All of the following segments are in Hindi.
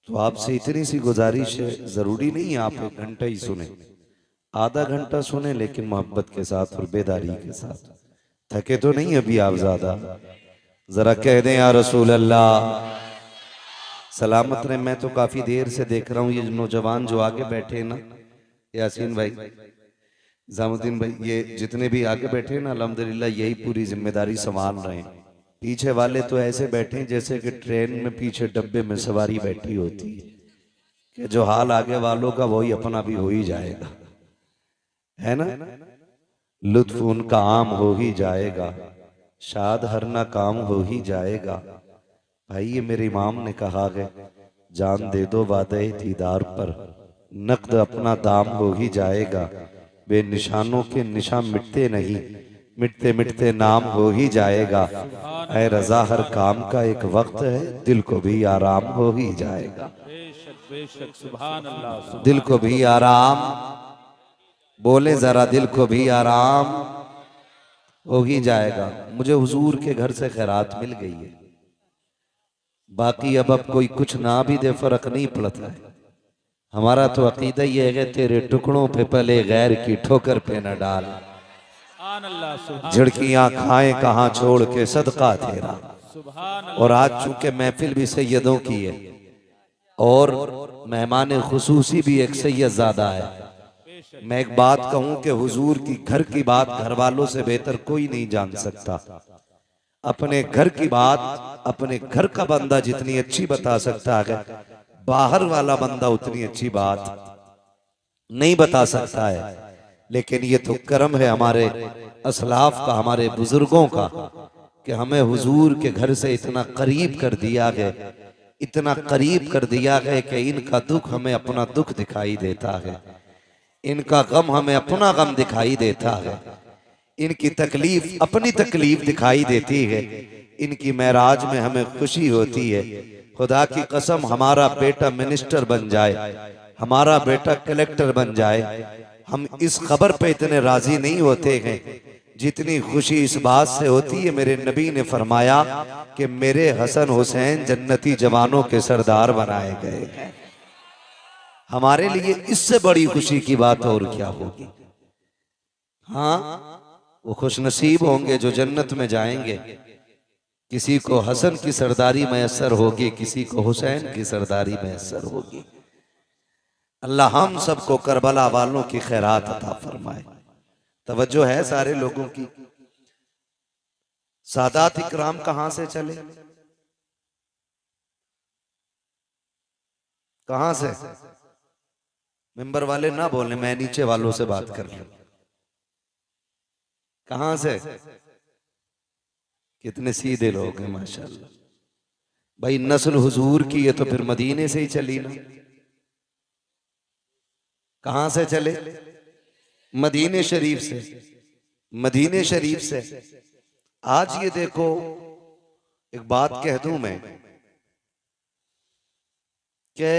तो आपसे इतनी सी गुजारिश है, जरूरी नहीं है आप 1 घंटा ही सुने, आधा घंटा सुने, लेकिन मोहब्बत के साथ और बेदारी के साथ। थके तो नहीं अभी आप ज्यादा? जरा कह दें या रसूल अल्लाह। सलामत रहे। मैं तो काफी देर से देख रहा हूँ ये नौजवान जो आगे बैठे हैं ना, यासीन भाई, जामुद्दीन भाई, ये जितने भी आगे बैठे हैं ना, अल्हम्दुलिल्लाह यही पूरी जिम्मेदारी संभाल रहे हैं। पीछे वाले तो ऐसे बैठे हैं जैसे कि ट्रेन में पीछे डब्बे में सवारी बैठी होती है, कि जो हाल आगे वालों का वही अपना भी हो ही जाएगा, है ना। लुत्फ उनका आम हो ही जाएगा, शाद हर ना काम हो ही जाएगा। भाई ये मेरे इमाम ने कहा है, जान दे दो वादे दीदार पर, नकद अपना दाम हो ही जाएगा। वे निशानों के निशान मिटते नहीं, मिटते मिटते नाम हो ही जाएगा। ऐ रजा हर काम का एक वक्त है, दिल को भी आराम हो ही जाएगा। बेशक बेशक, सुभान अल्लाह, दिल सुभान को भी आराम, बोले जरा दिल को भी आराम हो ही जाएगा। मुझे हुजूर के घर से खैरात मिल गई है, बाकी अब कोई कुछ ना भी दे फर्क नहीं पड़ता है। हमारा तो अकीदा ये है, तेरे टुकड़ों पे पले गैर की ठोकर पे न डाल, अल्लाह, सुभान झिड़कियां खाए कहाँ छोड़ के सदका तेरा। सुभान और अल्लाह, आज चूंकि महफिल भी सैयदों की है और मेहमान खुसूसी भी एक सैयद ज़्यादा है, मैं एक बात कहूं कि हुजूर की घर की बात घर वालों से बेहतर कोई नहीं जान सकता। अपने घर की बात अपने घर का बंदा जितनी अच्छी बता सकता है, बाहर वाला बंदा उतनी अच्छी बात नहीं बता सकता है। लेकिन ये तो करम है हमारे असलाफ का, हमारे बुजुर्गों का, कि हमें हुजूर के घर से इतना करीब कर दिया गया, इतना करीब कर दिया गया कि इनका दुख हमें अपना दुख दिखाई देता है, इनका गम हमें अपना गम दिखाई देता है, इनकी तकलीफ अपनी तकलीफ दिखाई देती है, इनकी महराज में हमें खुशी होती है। खुदा की कसम, हमारा बेटा मिनिस्टर बन जाए, हमारा बेटा कलेक्टर बन जाए, हम इस खबर पे इतने राजी नहीं होते हैं जितनी खुशी इस बात से होती है, मेरे नबी ने फरमाया कि मेरे हसन हुसैन जन्नती जवानों के सरदार बनाए गए हैं। हमारे लिए इससे बड़ी खुशी की बात और क्या होगी। हाँ, वो खुशनसीब होंगे जो जन्नत में जाएंगे। किसी को हसन की सरदारी मैसर होगी, किसी को हुसैन की सरदारी मैसर होगी। अल्लाह हम सबको करबला वालों की खैरात अता फरमाए। तवज्जो है सारे लोगों की। सादात इकराम कहां से चले, कहां से? मेंबर वाले ना बोले, मैं नीचे वालों से बात कर रहा हूं। कहां से? कितने सीधे लोग हैं माशाल्लाह। भाई नस्ल हुजूर की है तो फिर मदीने से ही चली ना। कहां से चले? मदीने शरीफ से। मदीने शरीफ से। आज ये देखो, एक बात कह दूं मैं, कि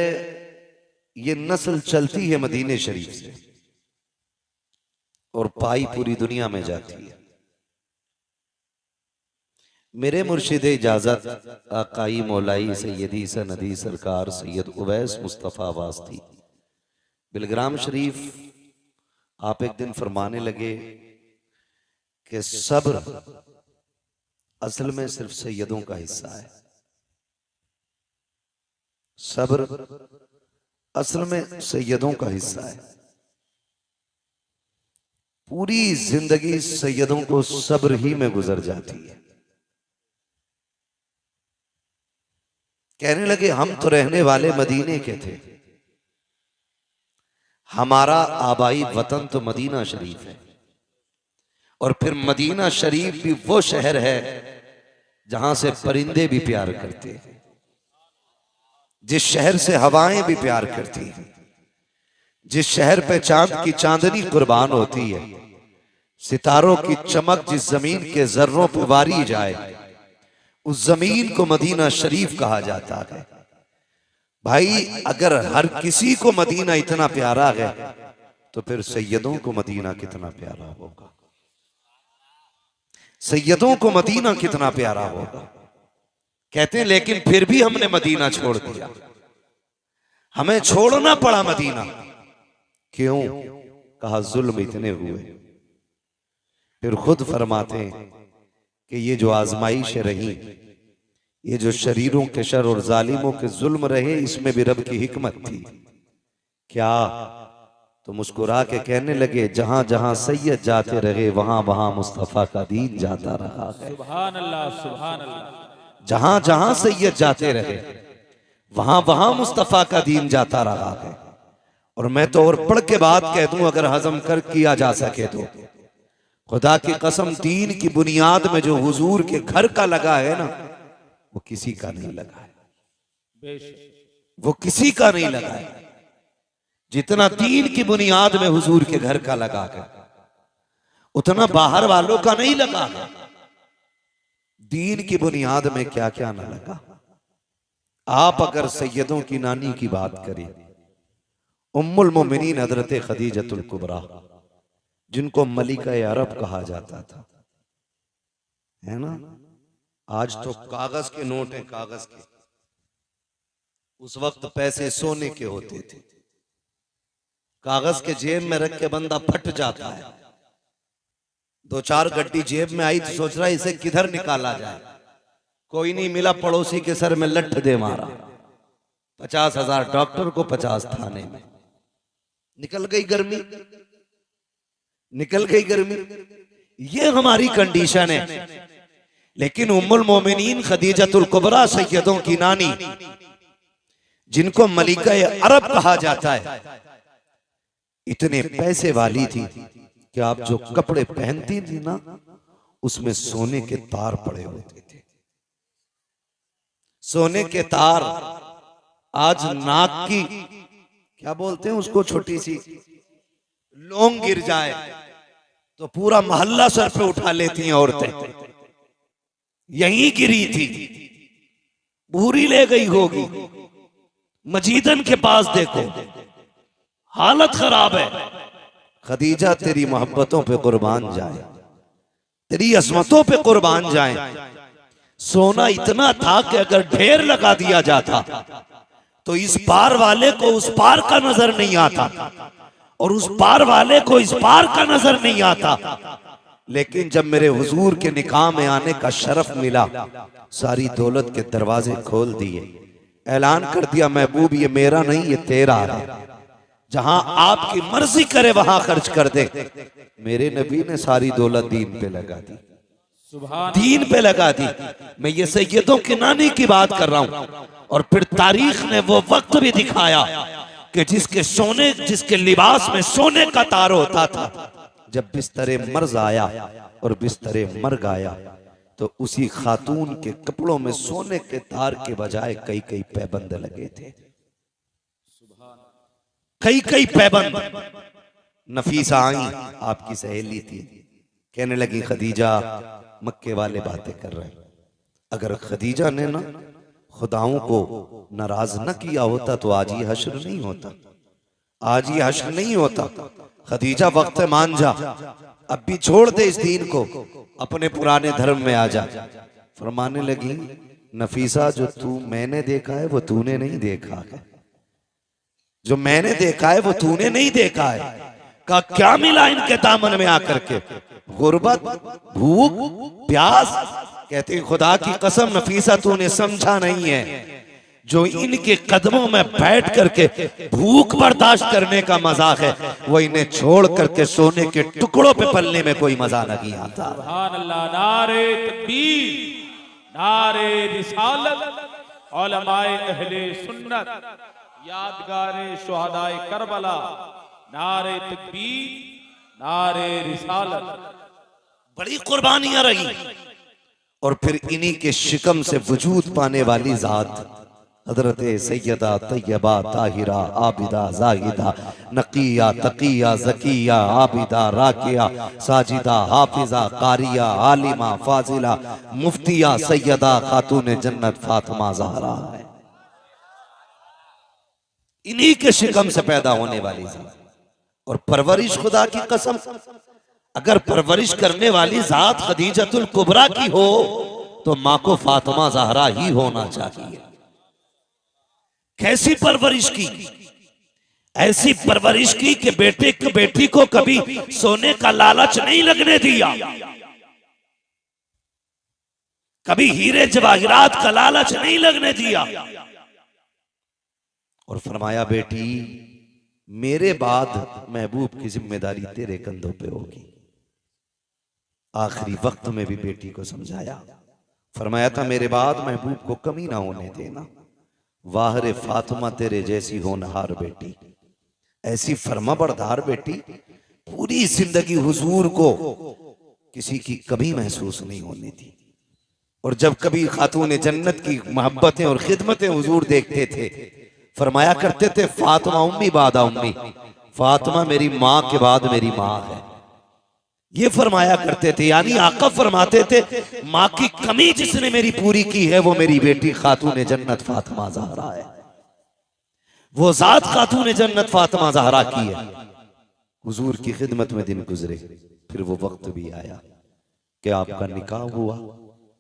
ये नस्ल चलती है मदीने शरीफ से और पाई पूरी दुनिया में जाती है। मेरे मुर्शिद इजाजत आकाई मौलाई सैयदी सनदी सरकार सैयद उवैस मुस्तफ़ा वास्ती बिलग्राम शरीफ, आप एक दिन फरमाने लगे कि सब्र असल में सिर्फ सैयदों का हिस्सा है। सब्र असल में सैयदों का हिस्सा है। पूरी जिंदगी सैयदों को सब्र ही में गुजर जाती है। कहने लगे हम तो रहने वाले मदीने के थे, हमारा आबाई वतन तो मदीना शरीफ है, और फिर मदीना शरीफ भी वो शहर है जहां से परिंदे भी प्यार करते हैं, जिस शहर से हवाएं भी प्यार करती हैं, जिस शहर पे चांद की चांदनी कुर्बान होती है, सितारों की चमक जिस जमीन के जर्रों पर वारी जाए, उस जमीन को मदीना शरीफ कहा जाता है। भाई अगर हर किसी को मदीना इतना प्यारा है तो फिर सैयदों को मदीना कितना प्यारा होगा। सैयदों को मदीना कितना प्यारा होगा। कहते हैं लेकिन फिर भी हमने मदीना छोड़ दिया। हमें छोड़ना पड़ा मदीना। क्यों? कहा जुल्म इतने हुए। फिर खुद फरमाते हैं कि ये जो आजमाइश रही, ये जो शरीरों के शर और जालिमों के जुल्म रहे, इसमें भी रब की हिकमत थी। क्या? तो मुस्कुरा के कहने लगे, जहां जहां सैयद जाते रहे वहां वहां मुस्तफा का दीन जाता रहा है। सुभान अल्लाह, सुभान अल्लाह। जहां जहां सैयद जाते रहे वहां वहां मुस्तफा का दीन जाता रहा है। और मैं तो और पढ़ के बात कह दूं, अगर हजम कर किया जा सके तो, खुदा की कसम, दीन की बुनियाद में जो हुजूर के घर का लगा है ना, वो किसी का नहीं लगा है। बेशक वो किसी का नहीं लगा है जितना दीन की बुनियाद में हुजूर के घर का लगा है, उतना बाहर वालों का नहीं लगा है। दीन की बुनियाद में क्या क्या ना लगा। आप अगर सैयदों की नानी की बात करें, उम्मुल मोमिनीन हजरत खदीजतुल कुबरा, जिनको मलिका अरब कहा जाता था, है ना। आज तो कागज के नोट हैं, कागज के। उस वक्त पैसे सोने के होते थे। कागज के जेब में रख के बंदा फट जाता है। दो चार गड्डी जेब में आई तो सोच रहा है इसे किधर निकाला जाए, कोई नहीं मिला, पड़ोसी के सर में लठ दे मारा। 50,000 डॉक्टर को, 50 थाने में। निकल गई गर्मी, निकल गई गर्मी। ये हमारी कंडीशन है। लेकिन उम्मुल मोमिनीन खदीजतुल कुबरा, सैयदों की नानी, जिनको मलिका अरब कहा जाता है, इतने पैसे वाली थी कि आप जो कपड़े पहनती थी ना, उसमें सोने के तार पड़े होते थे। सोने के तार। आज नाक की, क्या बोलते हैं उसको, छोटी सी लौंग गिर जाए तो पूरा मोहल्ला सर पे उठा लेती हैं औरतें। यहीं गिरी थी, भूरी ले गई होगी। मजीदन के पास देखो, हालत खराब है। खदीजा तेरी मोहब्बतों पे कुर्बान जाए, तेरी अजमतों पे कुर्बान जाए। सोना इतना था कि अगर ढेर लगा दिया जाता तो इस पार वाले को उस पार का नजर नहीं आता, और उस पार वाले को इस पार का नजर नहीं आता। लेकिन जब मेरे हुजूर के निकाह में आने का शरफ मिला, सारी दौलत के दरवाजे खोल दिए, ऐलान कर दिया, महबूब ये मेरा नहीं, ये तेरा है, जहां आपकी मर्जी करे वहां खर्च कर दे। मेरे नबी ने सारी दौलत दीन पे लगा दी, दीन पे लगा दी। मैं ये सैयदों की नानी की बात कर रहा हूं। और फिर तारीख ने वो वक्त भी दिखाया कि जिसके लिबास में सोने का तार होता था, जब बिस्तरे मर्ज आया और बिस्तरे मर गया, तो उसी खातून के कपड़ों में सोने के तार के बजाय कई कई पैबंद लगे थे। कई कई पैबंद। नफीसा आई, आपकी सहेली थी, कहने लगी, खदीजा, मक्के वाले बातें कर रहे हैं। अगर खदीजा ने ना खुदाओं को नाराज न किया होता तो आज ये हश्र नहीं होता, आज ये हश्र नहीं होता। खदीजा, वक्त मान जा, अब भी छोड़ दे इस दीन को, अपने पुराने धर्म में आ जा। फरमाने लगी, नफीसा, जो तू मैंने देखा है वो तूने नहीं देखा है, जो मैंने देखा है वो तूने नहीं देखा है। का क्या मिला इनके दामन में आकर के? गुर्बत, भूख, प्यास। कहते खुदा की कसम नफीसा, तूने समझा नहीं है, जो इनके कदमों में बैठ करके भूख बर्दाश्त करने का मजाक है, वो इन्हें छोड़ करके सोने के टुकड़ों पे पलने में कोई मजा नहीं आता। सुभान अल्लाह। नारे तकबीर, नारे रिसालत, उलमाए अहले सुन्नत, यादगारे शुहदाए करबला, नारे तकबीर, नारे रिसालत। बड़ी कुर्बानियां रही। और फिर इन्हीं के शिकम से वजूद पाने वाली जात हजरत सैयदा तैयबा ताहिरा आबिदा जाहिदा नकिया तकिया जकिया आबिदा राकिया साजिदा हाफिजा कारिया आलिमा फाजिला मुफ्तिया सैयदा खातून जन्नत फातिमा ज़हरा है। इन्हीं के शिकम से पैदा होने वाली जात। और परवरिश, खुदा की कसम, अगर परवरिश करने वाली जात खदीजतुल कुबरा की हो तो माँ को फातिमा ज़हरा ही होना चाहिए। कैसी परवरिश की, ऐसी परवरिश की कि बेटी को कभी सोने का लालच नहीं लगने दिया, कभी हीरे जवाहिरात का लालच नहीं लगने दिया। और फरमाया बेटी मेरे बाद महबूब की जिम्मेदारी तेरे कंधों पे होगी। आखिरी वक्त में भी बेटी को समझाया, फरमाया था मेरे बाद महबूब को कमी ना होने देना। वाहरे फातिमा तेरे जैसी होनहार बेटी, ऐसी फर्मा बरदार बेटी, पूरी जिंदगी हुजूर को किसी की कमी महसूस नहीं होने दी। और जब कभी खातून जन्नत की मोहब्बतें और खिदमतें हुजूर देखते थे, फरमाया करते थे फातिमा उम्मी बादा उम्मी, फातिमा मेरी माँ के बाद मेरी माँ है। ये फरमाया करते थे, यानी आका फरमाते थे माँ की कमी जिसने मेरी पूरी की है वो मेरी बेटी खातून जन्नत फातिमा ज़हरा है। वो जात खातून जन्नत फातिमा ज़हरा की है। हुजूर की खिदमत में दिन गुजरे, फिर वो वक्त भी आया कि आपका निकाह हुआ।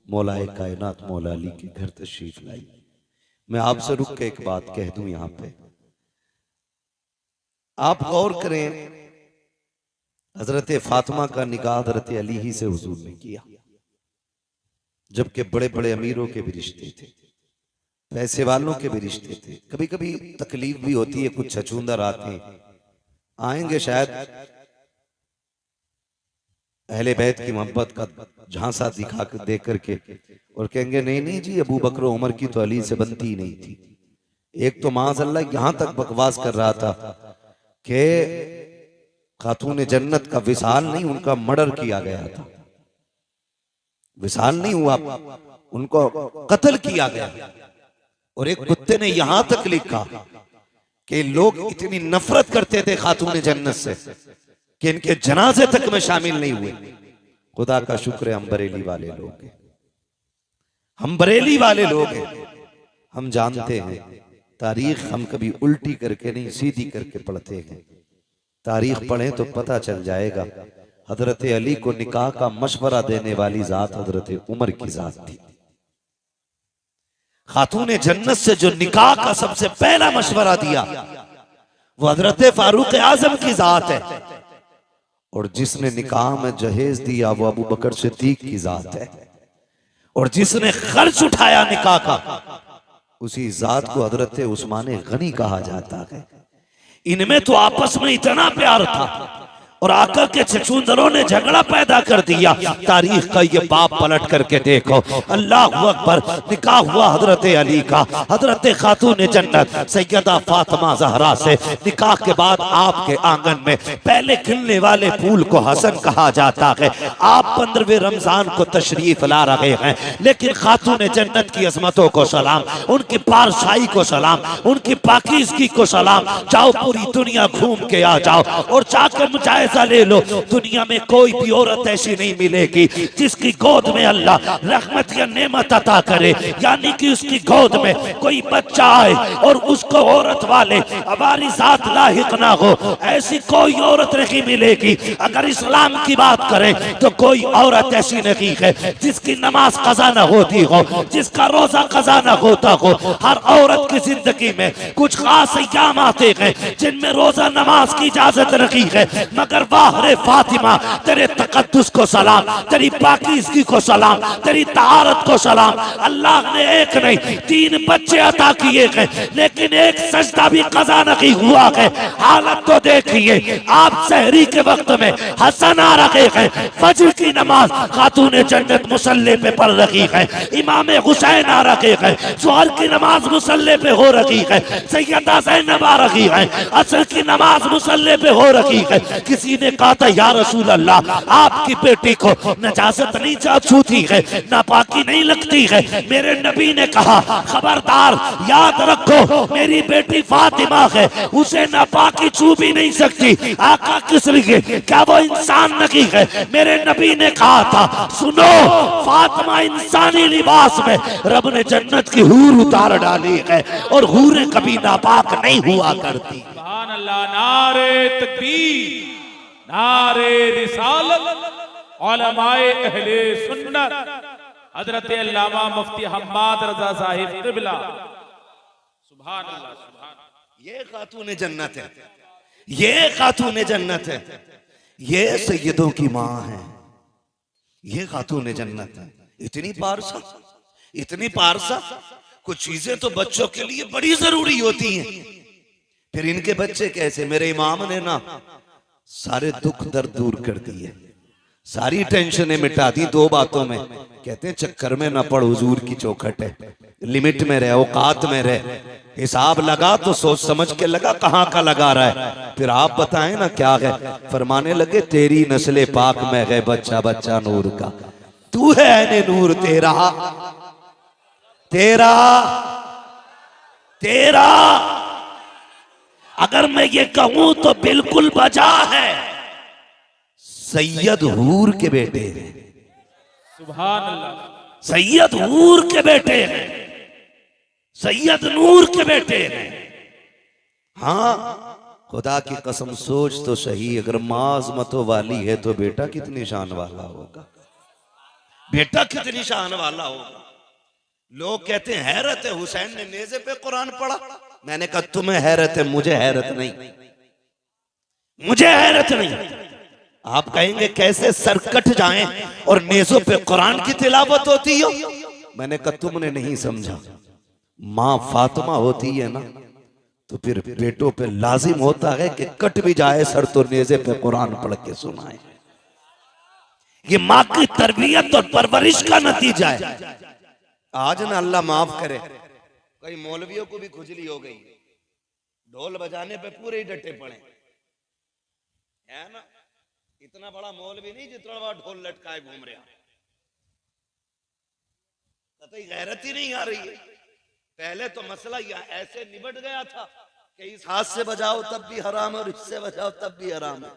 मौलाए कायनात मौला अली के घर तशरीफ लाई। मैं आपसे रुक के एक बात कह दूं यहां पे, आप गौर करें, हजरत फातिमा का निकाह हजरत अली ही से हुजूर ने किया, जबकि बड़े बड़े अमीरों के भी रिश्ते थे, पैसे वालों के भी रिश्ते थे। कभी कभी तकलीफ भी होती है, कुछ छछूंदर आते आएंगे शायद अहले बैत की मोहब्बत का झांसा दिखा दे करके और कहेंगे नहीं नहीं जी अबू बकर उमर की तो अली से बनती ही नहीं थी। एक तो माज़अल्लाह यहां तक बकवास कर रहा था कि खातून जन्नत का विसाल नहीं, उनका मर्डर किया गया था। विसाल नहीं हुआ, उनको कत्ल किया गया। और एक कुत्ते ने यहां तक लिखा कि लोग इतनी नफरत करते थे खातून जन्नत से कि इनके जनाजे तक में शामिल नहीं हुए। खुदा का शुक्र है हम बरेली वाले लोग हैं, हम बरेली वाले लोग हैं, हम जानते हैं तारीख हम कभी उल्टी करके नहीं सीधी करके पढ़ते हैं। तारीख पढ़ें तो पता चल जाएगा हजरत अली को निकाह का मशवरा देने वाली जात हजरत उमर की जात थी। खातून जन्नत से जो निकाह का सबसे पहला मशवरा दिया वो हजरत फारूक आजम की जात है, और जिसने निकाह में जहेज दिया वो अबू बकर सिद्दीक की जात है, और जिसने खर्च उठाया निकाह का उसी जात को हजरत उस्मान गनी कहा जाता है। इनमें तो आपस में इतना प्यार था और आकर के छछूंदरों ने झगड़ा पैदा कर दिया। तारीख का ये बाप पलट करके देखो, अल्लाह अकबर, निकाह हुआ हजरत अली का हजरत खातून जन्नत सैयदा फातिमा ज़हरा से। निकाह के बाद आपके आंगन में पहले खिलने वाले फूल को हसन कहा जाता है। आप 15वें रमजान को तशरीफ ला रहे हैं, लेकिन खातून जन्नत की अजमतों को सलाम, उनकी पारसाई को सलाम, उनकी पाकीज़गी को सलाम। जाओ पूरी दुनिया घूम के आ जाओ और जाकर मुजाहिदा ले लो, दुनिया में कोई भी औरत ऐसी नहीं मिलेगी जिसकी गोद में अल्लाह रहमत या नेमत अता करे, यानी कि उसकी गोद में कोई बच्चा आए और उसको औरत वाले हमारी साथ लाहिक ना हो, ऐसी कोई औरत नहीं मिलेगी। अगर इस्लाम की बात करें तो कोई औरत ऐसी नहीं है जिसकी नमाज कज़ा न होती हो, जिसका रोजा कज़ा न होता हो। हर औरत की जिंदगी में कुछ खास अय्याम आते हैं जिनमें रोजा नमाज की इजाजत नहीं है, मगर वाह रे फातिमा तेरे तकद्दुस को सलाम, तेरी पाकीज़गी को सलाम, तेरी तहारत को सलाम। अल्लाह ने एक नहीं 3 बच्चे अता किए हैं, लेकिन एक सजदा भी कज़ा नहीं हुआ है। हालत तो देखिए, आप सहरी के वक्त में हसन आ रहे हैं, फज्र की नमाज खातून जन्नत मुसल्ले पे पढ़ रही है, इमाम हुसैन आ रहे हैं, ज़ोहर की नमाज मुसल्ले पे हो रही है, सैयदा ज़ैनब आ रही है, असर की नमाज मुसल्ले पे हो रही है। किसी ने कहा था या रसूल अल्लाह आपकी बेटी को नजासत नहीं छूती है, नापाकी नहीं लगती है। मेरे नबी ने कहा खबरदार, याद रखो मेरी बेटी फातिमा है, उसे नापाकी छू भी नहीं सकती। आका किस लिए, क्या वो इंसान नहीं है? मेरे नबी ने कहा था सुनो, फातिमा इंसानी लिबास में रब ने जन्नत की हूर उतार डाली है और हूरें कभी नापाक नहीं हुआ करती। सुभान अल्लाह, नारे तकबीर, नारे रिसालत, उलमाए अहले सुन्नत, हजरत अल्लामा मुफ्ती हम्माद रजा साहिब क़िबला। सुभान अल्लाह, सुभान। ये खातून जन्नत है, ये खातून जन्नत है, ये सैयदों की माँ है, ये खातून जन्नत है। इतनी पारसा, इतनी पारसा। कुछ चीजें तो बच्चों के लिए बड़ी जरूरी होती हैं, फिर इनके बच्चे कैसे। मेरे इमाम ने ना सारे दुख दर्द दूर कर दिए, सारी टेंशनें मिटा दी दो बातों में। कहते हैं चक्कर में ना पड़, हुजूर की चौखट है, लिमिट में रहे, औकात में रहे। हिसाब लगा तो सोच समझ के लगा, कहाँ का लगा रहा है। फिर आप बताएं ना क्या है। फरमाने लगे तेरी नस्ले पाक में है बच्चा बच्चा नूर का, तू है ऐने नूर तेरा, तेरा तेरा। अगर मैं ये कहूं तो बिल्कुल बजा है। सैयद हूर के बेटे हैं, सुभान अल्लाह। सैयद हूर के बेटे हैं, सैयद नूर के बेटे हैं। हाँ, खुदा की कसम सोच तो सही, अगर माँ अज़मतों वाली है तो बेटा कितनी शान वाला होगा, बेटा कितनी शान वाला होगा। लोग कहते हैं हैरत है हुसैन ने नेज़े पे कुरान पढ़ा। मैंने कहा तुम्हें हैरत है, मुझे हैरत नहीं, मुझे हैरत नहीं। आप कहेंगे कैसे सरकट जाएं और नेज़ों पे कुरान की तिलावत होती हो। मैंने कहा तुमने नहीं समझा, माँ फातिमा होती है ना तो फिर बेटों पे लाजिम होता है कि कट भी जाए सर तो नेज़े पे कुरान पढ़ के सुनाए। ये माँ की तरबियत और परवरिश का नतीजा है। आज ना अल्लाह माफ करे, कई मौलवियों को भी खुजली हो गई, ढोल बजाने पे पूरे ही डटे पड़े, है ना। इतना बड़ा मौलवी नहीं जितना बड़ा ढोल लटकाए घूम रहा, कतई गैरत ही नहीं आ रही है। पहले तो मसला यह ऐसे निबट गया था कि इस हाथ से बजाओ तब भी हराम और इससे बजाओ तब भी हराम है।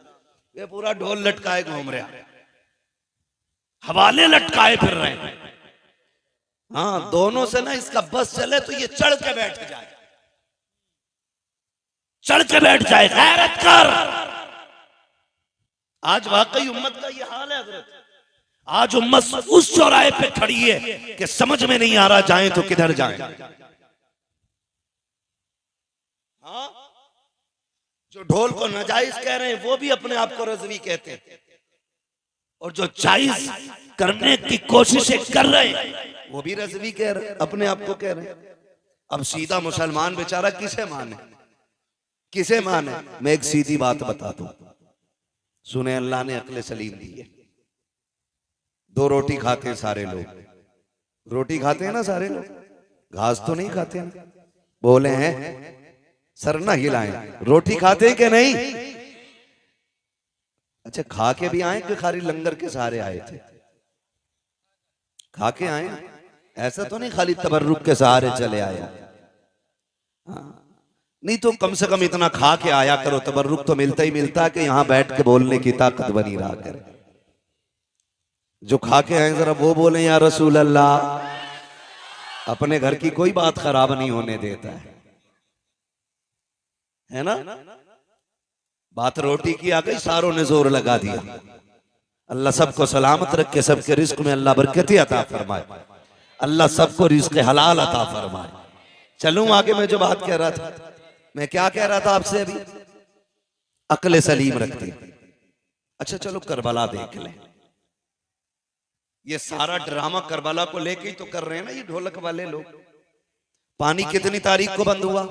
वे पूरा ढोल लटकाए घूम रहा, हवाले लटकाए फिर रहे हैं। हाँ, दोनों से ना इसका बस चले तो ये चढ़ के बैठ जाए, चढ़ के बैठ जाए। गैरत कर। आज वाकई उम्मत का ये हाल है हजरत। आज उम्मत उस चौराहे पे खड़ी है कि समझ में नहीं आ रहा जाएं तो किधर जाएं। हाँ, जो ढोल को नाजायज कह रहे हैं वो भी अपने आप को रज़वी कहते हैं, और जो जायज करने की कोशिशें कर रहे हैं वो भी रज़वी कह रहे हैं, अपने आप को कह रहे हैं। अब सीधा मुसलमान बेचारा किसे माने, किसे माने। मैं एक सीधी बात बता दूं, सुने, अल्लाह ने अक्ल सलीम दी है। दो रोटी खाते हैं सारे लोग, रोटी खाते हैं ना सारे लोग, घास तो नहीं खाते हैं। बोले हैं सर ना हिलाएं, रोटी खाते हैं कि नहीं। अच्छा, खा के भी आए कि खाली लंगर के सहारे आए थे। खा के आए, ऐसा तो नहीं खाली तबर्रुक के सहारे चले आया। हाँ, नहीं तो कम से कम इतना खा के आया करो। तबर्रुक तो मिलता ही मिलता है कि यहां बैठ के बोलने की ताकत बनी रहा करे। जो खा के आए जरा वो बोले या रसूल अल्लाह। अपने घर की कोई बात खराब नहीं होने देता है ना। बात रोटी की आ गई, सारों ने जोर लगा दिया। अल्लाह सबको सलामत रखे, सबके रिस्क में अल्लाह बरकत अता फरमाए, अल्लाह सबको रिस्क हलाल अता फरमाए। चलूं आगे, मैं जो बात कह रहा था, मैं क्या कह रहा था आपसे अभी, अक्ल सलीम रखती। अच्छा चलो करबला देख लें। ये सारा ड्रामा करबला को लेके ही तो कर रहे हैं ना ये ढोलक वाले लोग। पानी कितनी तारीख को बंद हुआ,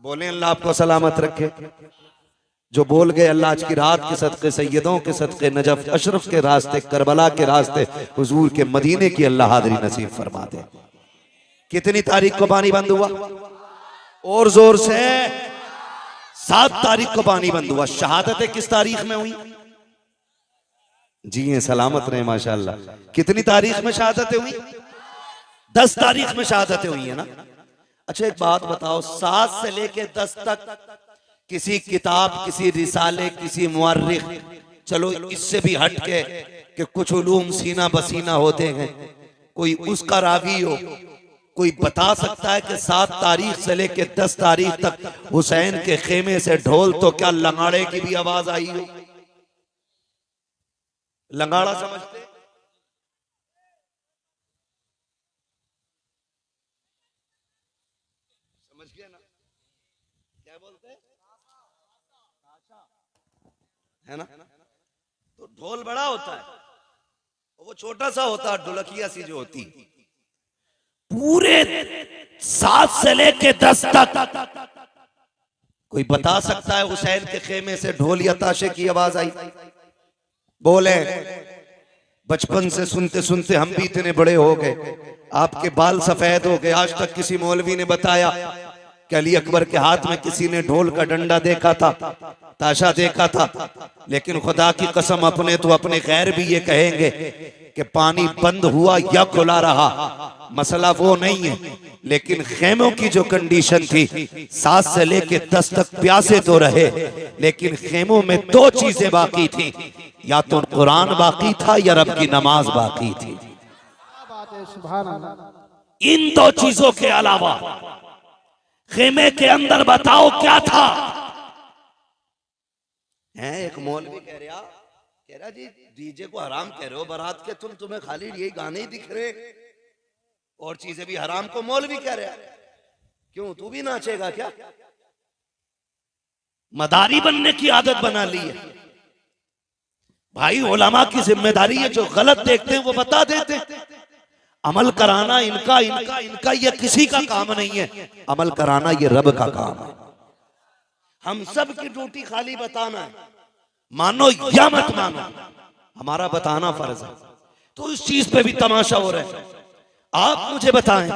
बोले अल्लाह आपको सलामत रखे। जो बोल गए अल्लाह आज की रात के सदके, सैयदों के सदके, नजफ अशरफ के रास्ते, करबला के रास्ते, हुजूर के मदीने की अल्लाह हाज़री नसीब फरमा दे। कितनी तारीख को पानी बंद हुआ, और जोर से 7 तारीख को पानी बंद हुआ। शहादतें किस तारीख में हुई, जी सलामत रहे माशाल्लाह। कितनी तारीख में शहादतें हुई, 10 तारीख में शहादतें हुई है ना। अच्छा एक बात बताओ, 7 से लेके 10 तक किसी किताब, किसी रिसाले, किसी मुअर्रिख, चलो इससे भी हट के कि कुछ उलूम सीना बसीना होते हैं, कोई उसका रावी हो, कोई बता सकता है कि 7 तारीख से लेके 10 तारीख तक हुसैन के खेमे से ढोल तो क्या लंगाड़े की भी आवाज आई हो। लंगाड़ा समझते, क्या बोलते हैं, है ना? तो ढोल बड़ा होता है, वो छोटा सा होता है, ढोलकिया सी जो होती। पूरे 7 से लेके 10 तक कोई बता सकता है हुसैन के खेमे से ढोल या ताशे की आवाज आई? बोले। बचपन से सुनते सुनते हम भी इतने बड़े हो गए, आपके बाल सफेद हो गए, आज तक किसी मौलवी ने बताया कि अली अकबर के हाथ में किसी ने ढोल का डंडा देखा था, ताशा देखा था? लेकिन खुदा की कसम, अपने तो अपने गैर भी ये कहेंगे कि पानी बंद हुआ या खुला रहा, मसला वो नहीं है। लेकिन खेमों की जो कंडीशन थी, 7 से लेके 10 तक प्यासे तो रहे, लेकिन खेमों में 2 चीजें बाकी थी, या तो कुरान बाकी था या रब की नमाज बाकी थी। इन 2 चीजों के अलावा खेमे के अंदर बताओ क्या था? है एक मौलवी कह रहा जी डीजे को हराम कह रहे हो बारात के, तुम्हें खाली यही गाने ही दिख रहे, और चीजें भी हराम को मौलवी कह रहा है। क्यों, तू भी नाचेगा क्या? मदारी बनने की आदत बना ली है भाई। उलमा की जिम्मेदारी है, जो गलत देखते हैं वो बता देते हैं। अमल कराना इनका ये किसी का काम नहीं है, अमल कराना ये रब का काम है। हम सब की ड्यूटी खाली बताना है, मानो या मत मानो, हमारा बताना फर्ज है। तो इस चीज पे भी तमाशा हो रहा है। आप मुझे बताएं,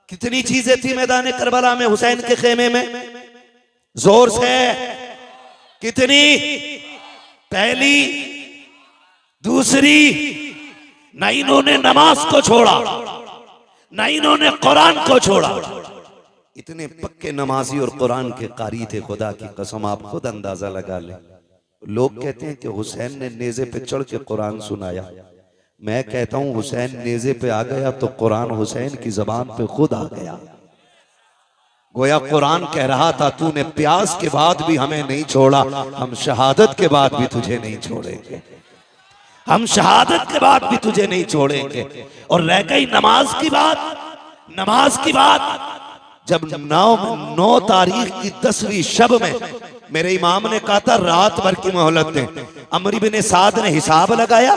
कितनी चीजें थी मैदान करबला में हुसैन के खेमे में? जोर से कितनी? पहली, दूसरी, न इन्होंने नमाज को छोड़ा, न इन्होंने कुरान को छोड़ा। इतने पक्के नमाजी और कुरान के कारी थे, खुदा की कसम आप खुद अंदाजा लगा लें। लोग कहते हैं कि हुसैन ने नेज़े पे चढ़ के कुरान सुनाया। मैं कहता हूं हुसैन नेज़े पे आ गया तो कुरान हुसैन की जबान पे खुद आ गया। गोया कुरान कह रहा था, तूने प्यास के बाद भी हमें नहीं छोड़ा, हम शहादत के बाद भी तुझे नहीं छोड़ेंगे, हम शहादत के बाद भी तुझे नहीं छोड़ेंगे। और रह गई नमाज की बात, नमाज की बात, जब 9 तारीख की 10वीं शब में मेरे इमाम ने कहा था रात भर की मोहलत दें, अमर इब्न साद ने हिसाब लगाया,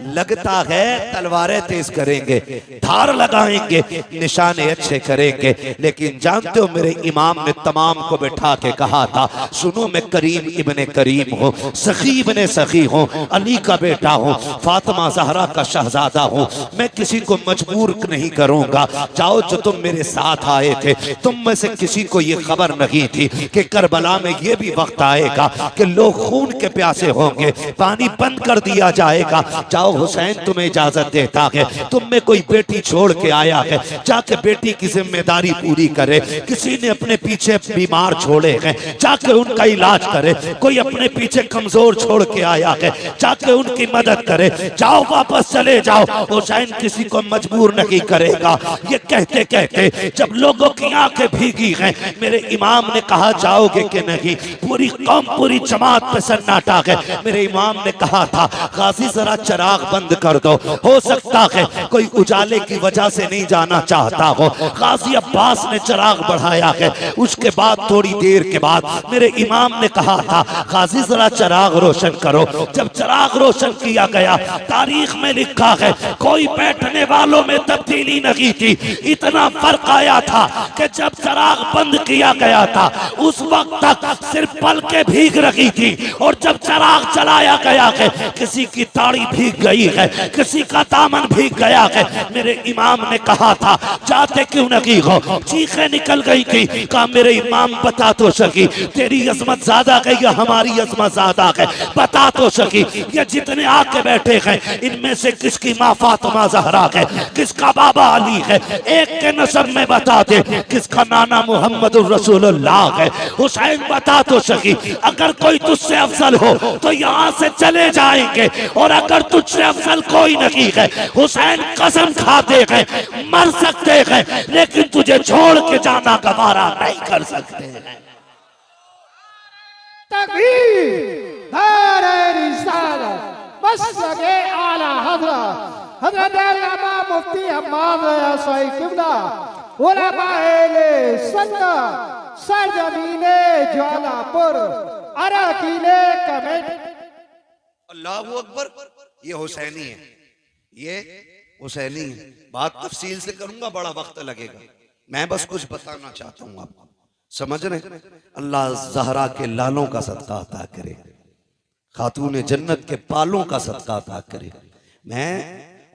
लगता है तलवारें तेज करेंगे, धार लगाएंगे, निशाने अच्छे करेंगे। लेकिन जानते हो मेरे इमाम ने तमाम को बैठा के कहा था, सुनो मैं करीम इब्ने करीम हूँ, सखी इब्ने सखी हूँ, अली का बेटा हूँ, फातिमा जहरा का शहजादा हूँ, मैं किसी को मजबूर नहीं करूंगा। जाओ, जो तुम मेरे साथ आए थे, तुम में से किसी को ये खबर नहीं थी कि करबला में ये भी वक्त आएगा कि लोग खून के प्यासे होंगे, पानी बंद कर दिया जाएगा। जाओ, हुसैन तुम्हें इजाजत देता है, तुम में कोई बेटी छोड़ के आया है, जाके बेटी की जिम्मेदारी पूरी करे। किसी ने अपने पीछे बीमार छोड़े हैं, जाके उनका इलाज करे। कोई अपने पीछे कमजोर छोड़ के आया है, जाके उनकी मदद करे। जाओ, वापस चले जाओ, हुसैन किसी को मजबूर नहीं करेगा। ये कहते कहते जब लोगों की आंखें भीगी हैं, मेरे इमाम ने कहा जाओगे कि नहीं? पूरी कौम, पूरी जमात पे सन्नाटा है। मेरे इमाम ने कहा था, गाजी जरा चराग बंद कर दो, हो सकता है कोई उजाले की वजह से नहीं जाना चाहता हो। गाजी अब्बास ने चराग बढ़ाया है। उसके बाद थोड़ी देर के बाद मेरे इमाम ने कहा था, गाजी जरा चराग रोशन करो। जब चराग रोशन किया गया, तारीख में लिखा है कोई बैठने वालों में तब्दीली नहीं थी। इतना फर्क आया था कि जब चराग बंद किया गया था, उस वक्त तक सिर्फ पलकें भीग रही थी, और जब चराग चलाया गया है, किसी की ताड़ी भीग गई है, किसी का दामन भीग गया है। मेरे इमाम ने कहा था, जाते क्यों नहीं हो? चीखें निकल गई थी। कहा, मेरे इमाम बता तो सकी, तेरी अजमत ज्यादा है या हमारी अजमत ज्यादा है? बता तो सकी, ये जितने आके बैठे हैं, इनमें से किसकी माँ फातिमा जहरा है, किसका बाबा अली है? एक के नसब में बता दे, किसका नाना मोहम्मद रसूलुल्लाह है? हुसैन बता तो सकी। अगर कोई तुझसे अफजल हो तो यहाँ से चले जाएंगे, और अगर तुझसे अफजल कोई नहीं है, हुसैन कसम खाते हैं मर सकते हैं, लेकिन तुझे छोड़ के जाना गवारा नहीं कर सकते हैं। तकबीर, नारे रिसालत, मसलके आला हज़रत हज़रत अल्लामा मुफ्ती हम्माद साहिब किबला उलमाए सन्ना सरजमीने ज्वालापुर अरकीले कमेटी। अल्लाह अकबर। ये हुसैनी है, ये हुसैनी है। बात तफसील से करूंगा, बड़ा वक्त लगेगा। मैं बस कुछ बताना चाहता हूं आपको, समझ रहे? अल्लाह ज़हरा के लालों का सदका अता करे, खातून जन्नत के पालों का सदका अता करे। मैं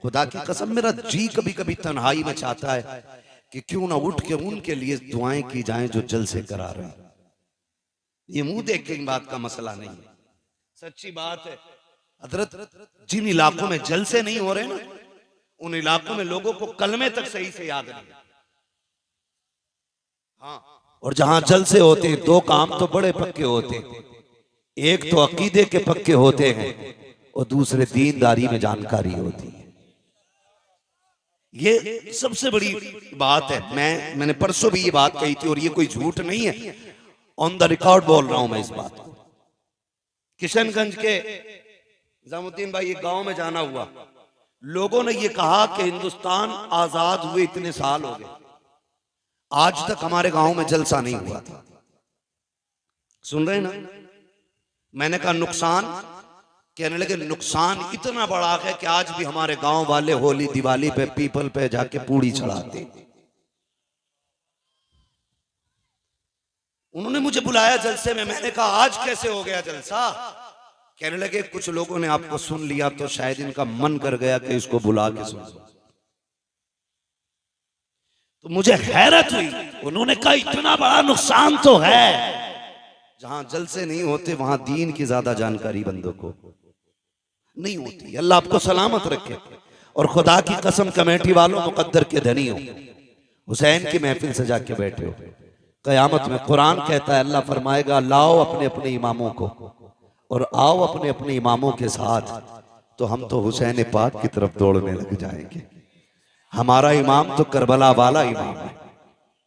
खुदा की कसम, मेरा जी कभी कभी तन्हाई में चाहता है कि क्यों ना उठ के उनके लिए दुआएं की जाएं जो जलसे करा रहे हैं। ये मुंह देख के बात का मसला नहीं है, सच्ची बात है। हजरत, जिन इलाकों में जलसे नहीं हो रहे ना, उन इलाकों में लोगों को कलमे तक सही से याद नहीं। हाँ, और जहां जलसे होते हैं, दो काम तो बड़े पक्के होते हैं। एक तो अकीदे के पक्के होते हैं और दूसरे दीनदारी में जानकारी होती है। ये सबसे बड़ी बात है। मैंने परसों भी ये बात कही थी और ये कोई झूठ नहीं है, ऑन द रिकॉर्ड बोल रहा हूं मैं इस बात को। किशनगंज के निजामुद्दीन भाई एक गांव में जाना हुआ, लोगों ने ये कहा कि हिंदुस्तान आजाद हुए इतने साल हो गए, आज तक हमारे गांव में जलसा नहीं हुआ था। सुन रहे ना? मैंने कहा नुकसान? कहने लगे नुकसान इतना बड़ा है कि आज भी हमारे गांव वाले होली दिवाली पे पीपल पे जाके पूड़ी चढ़ाते। उन्होंने मुझे बुलाया जलसे में, मैंने कहा आज कैसे हो गया जलसा? कहने लगे कुछ लोगों ने आपको सुन लिया तो शायद इनका मन कर गया कि इसको बुला के सुन। तो मुझे हैरत हुई, उन्होंने कहा इतना बड़ा नुकसान तो है। जहां जलसे नहीं होते वहां दीन की ज्यादा जानकारी बंदों को नहीं होती। अल्लाह आपको सलामत रखे। और खुदा की कसम, कमेटी वालों मुकद्दर के धनी हो, हुसैन की महफिल सजा के बैठे हो। कयामत में कुरान कहता है, अल्लाह फरमाएगा लाओ अपने अपने इमामों को और आओ अपने अपने इमामों के साथ, तो हम तो हुसैन पाक की तरफ दौड़ने लग जाएंगे। हमारा इमाम तो करबला वाला इमाम है,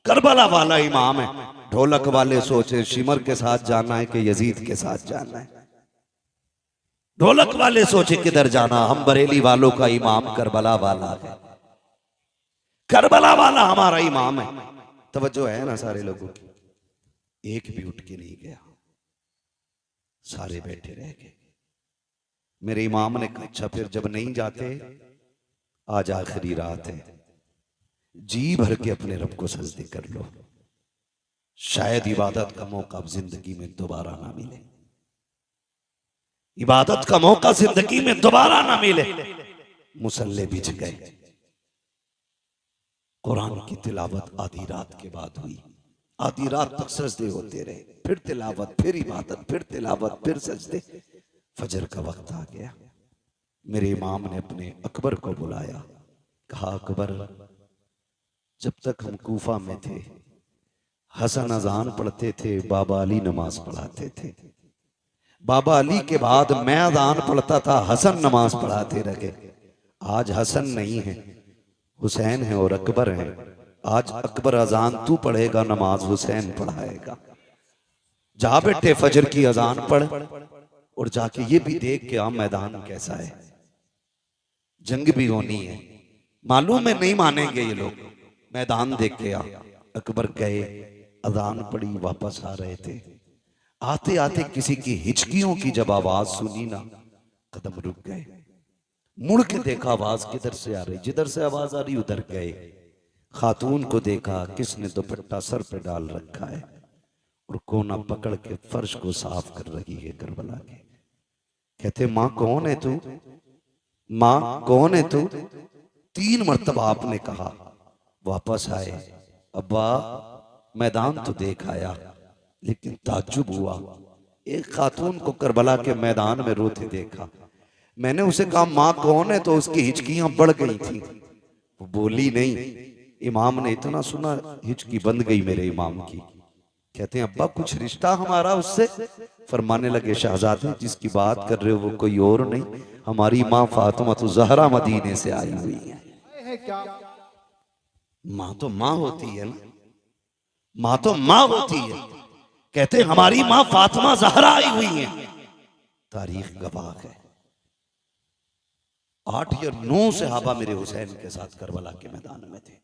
करबला वाला इमाम है। ढोलक वाले सोचे शिमर के साथ जाना है कि यजीद के साथ जाना है। ढोलक वाले सोचे किधर जाना, हम बरेली वालों का इमाम करबला वाला है, करबला वाला हमारा इमाम है। तवज्जो है ना सारे लोगों की? एक भी उठ के नहीं गया, सारे बैठे रह गए। मेरे इमाम ने कहा अच्छा फिर जब नहीं जाते, आज आखिरी रात है, जी भर के अपने रब को सजदे कर लो, शायद इबादत का मौका अब जिंदगी में दोबारा ना मिले, इबादत का मौका जिंदगी में दोबारा ना मिले। मुसल्ले बिछ गए। कुरान की तिलावत आधी रात के बाद हुई, आधी रात तक सजदे होते रहे, फिर तिलावत, फिर इबादत, फिर तिलावत, फिर सजदे। फजर का वक्त आ गया। मेरे इमाम ने अपने अकबर को बुलाया, कहा अकबर, जब तक हम कूफा में थे हसन अजान पढ़ते थे, बाबा अली नमाज पढ़ाते थे। बाबा अली के बाद मैं अजान पढ़ता था, हसन नमाज पढ़ाते रहे। आज हसन नहीं है, हुसैन है और अकबर है। आज अकबर अजान तू पढ़ेगा, नमाज हुसैन पढ़ाएगा। जा बेटे फजर की अजान पढ़ और जाके ये भी देख के आ मैदान कैसा है, जंग भी होनी है। मालूम है नहीं मानेंगे ये लोग, मैदान देख के आ। अकबर गए, अजान पड़ी, वापस आ रहे थे। आते आते किसी की हिचकियों की जब आवाज सुनी ना, कदम रुक गए। मुड़ के देखा आवाज किधर से आ रही, जिधर से आवाज आ रही उधर गए। खातून को देखा, किसने दुपट्टा सर पे डाल रखा है और कोना पकड़ के फर्श को साफ कर रही है करबला के। कहते माँ कौन है तू, माँ कौन है तू? 3 मरतबा आपने कहा। वापस आए, अब्बा मैदान तो देख आया, लेकिन ताज्जुब हुआ, एक खातून को करबला के मैदान में रोते देखा। मैंने उसे कहा माँ कौन है, तो उसकी हिचकियां बढ़ गई थी, वो बोली नहीं। इमाम ने इतना सुना, हिचकी बंद गई मेरे इमाम की। कहते हैं अब्बा कुछ रिश्ता हमारा उससे? फरमाने लगे शहजादे जिसकी बात कर रहे हो वो कोई और नहीं, हमारी माँ फातिमा तो ज़हरा मदीने से आई हुई है। माँ तो माँ होती है ना, माँ तो माँ होती है। कहते हमारी माँ फातिमा ज़हरा आई हुई है। तारीख गवाह है, 8 या 9 सहाबा मेरे हुसैन के साथ करबला के मैदान में थे।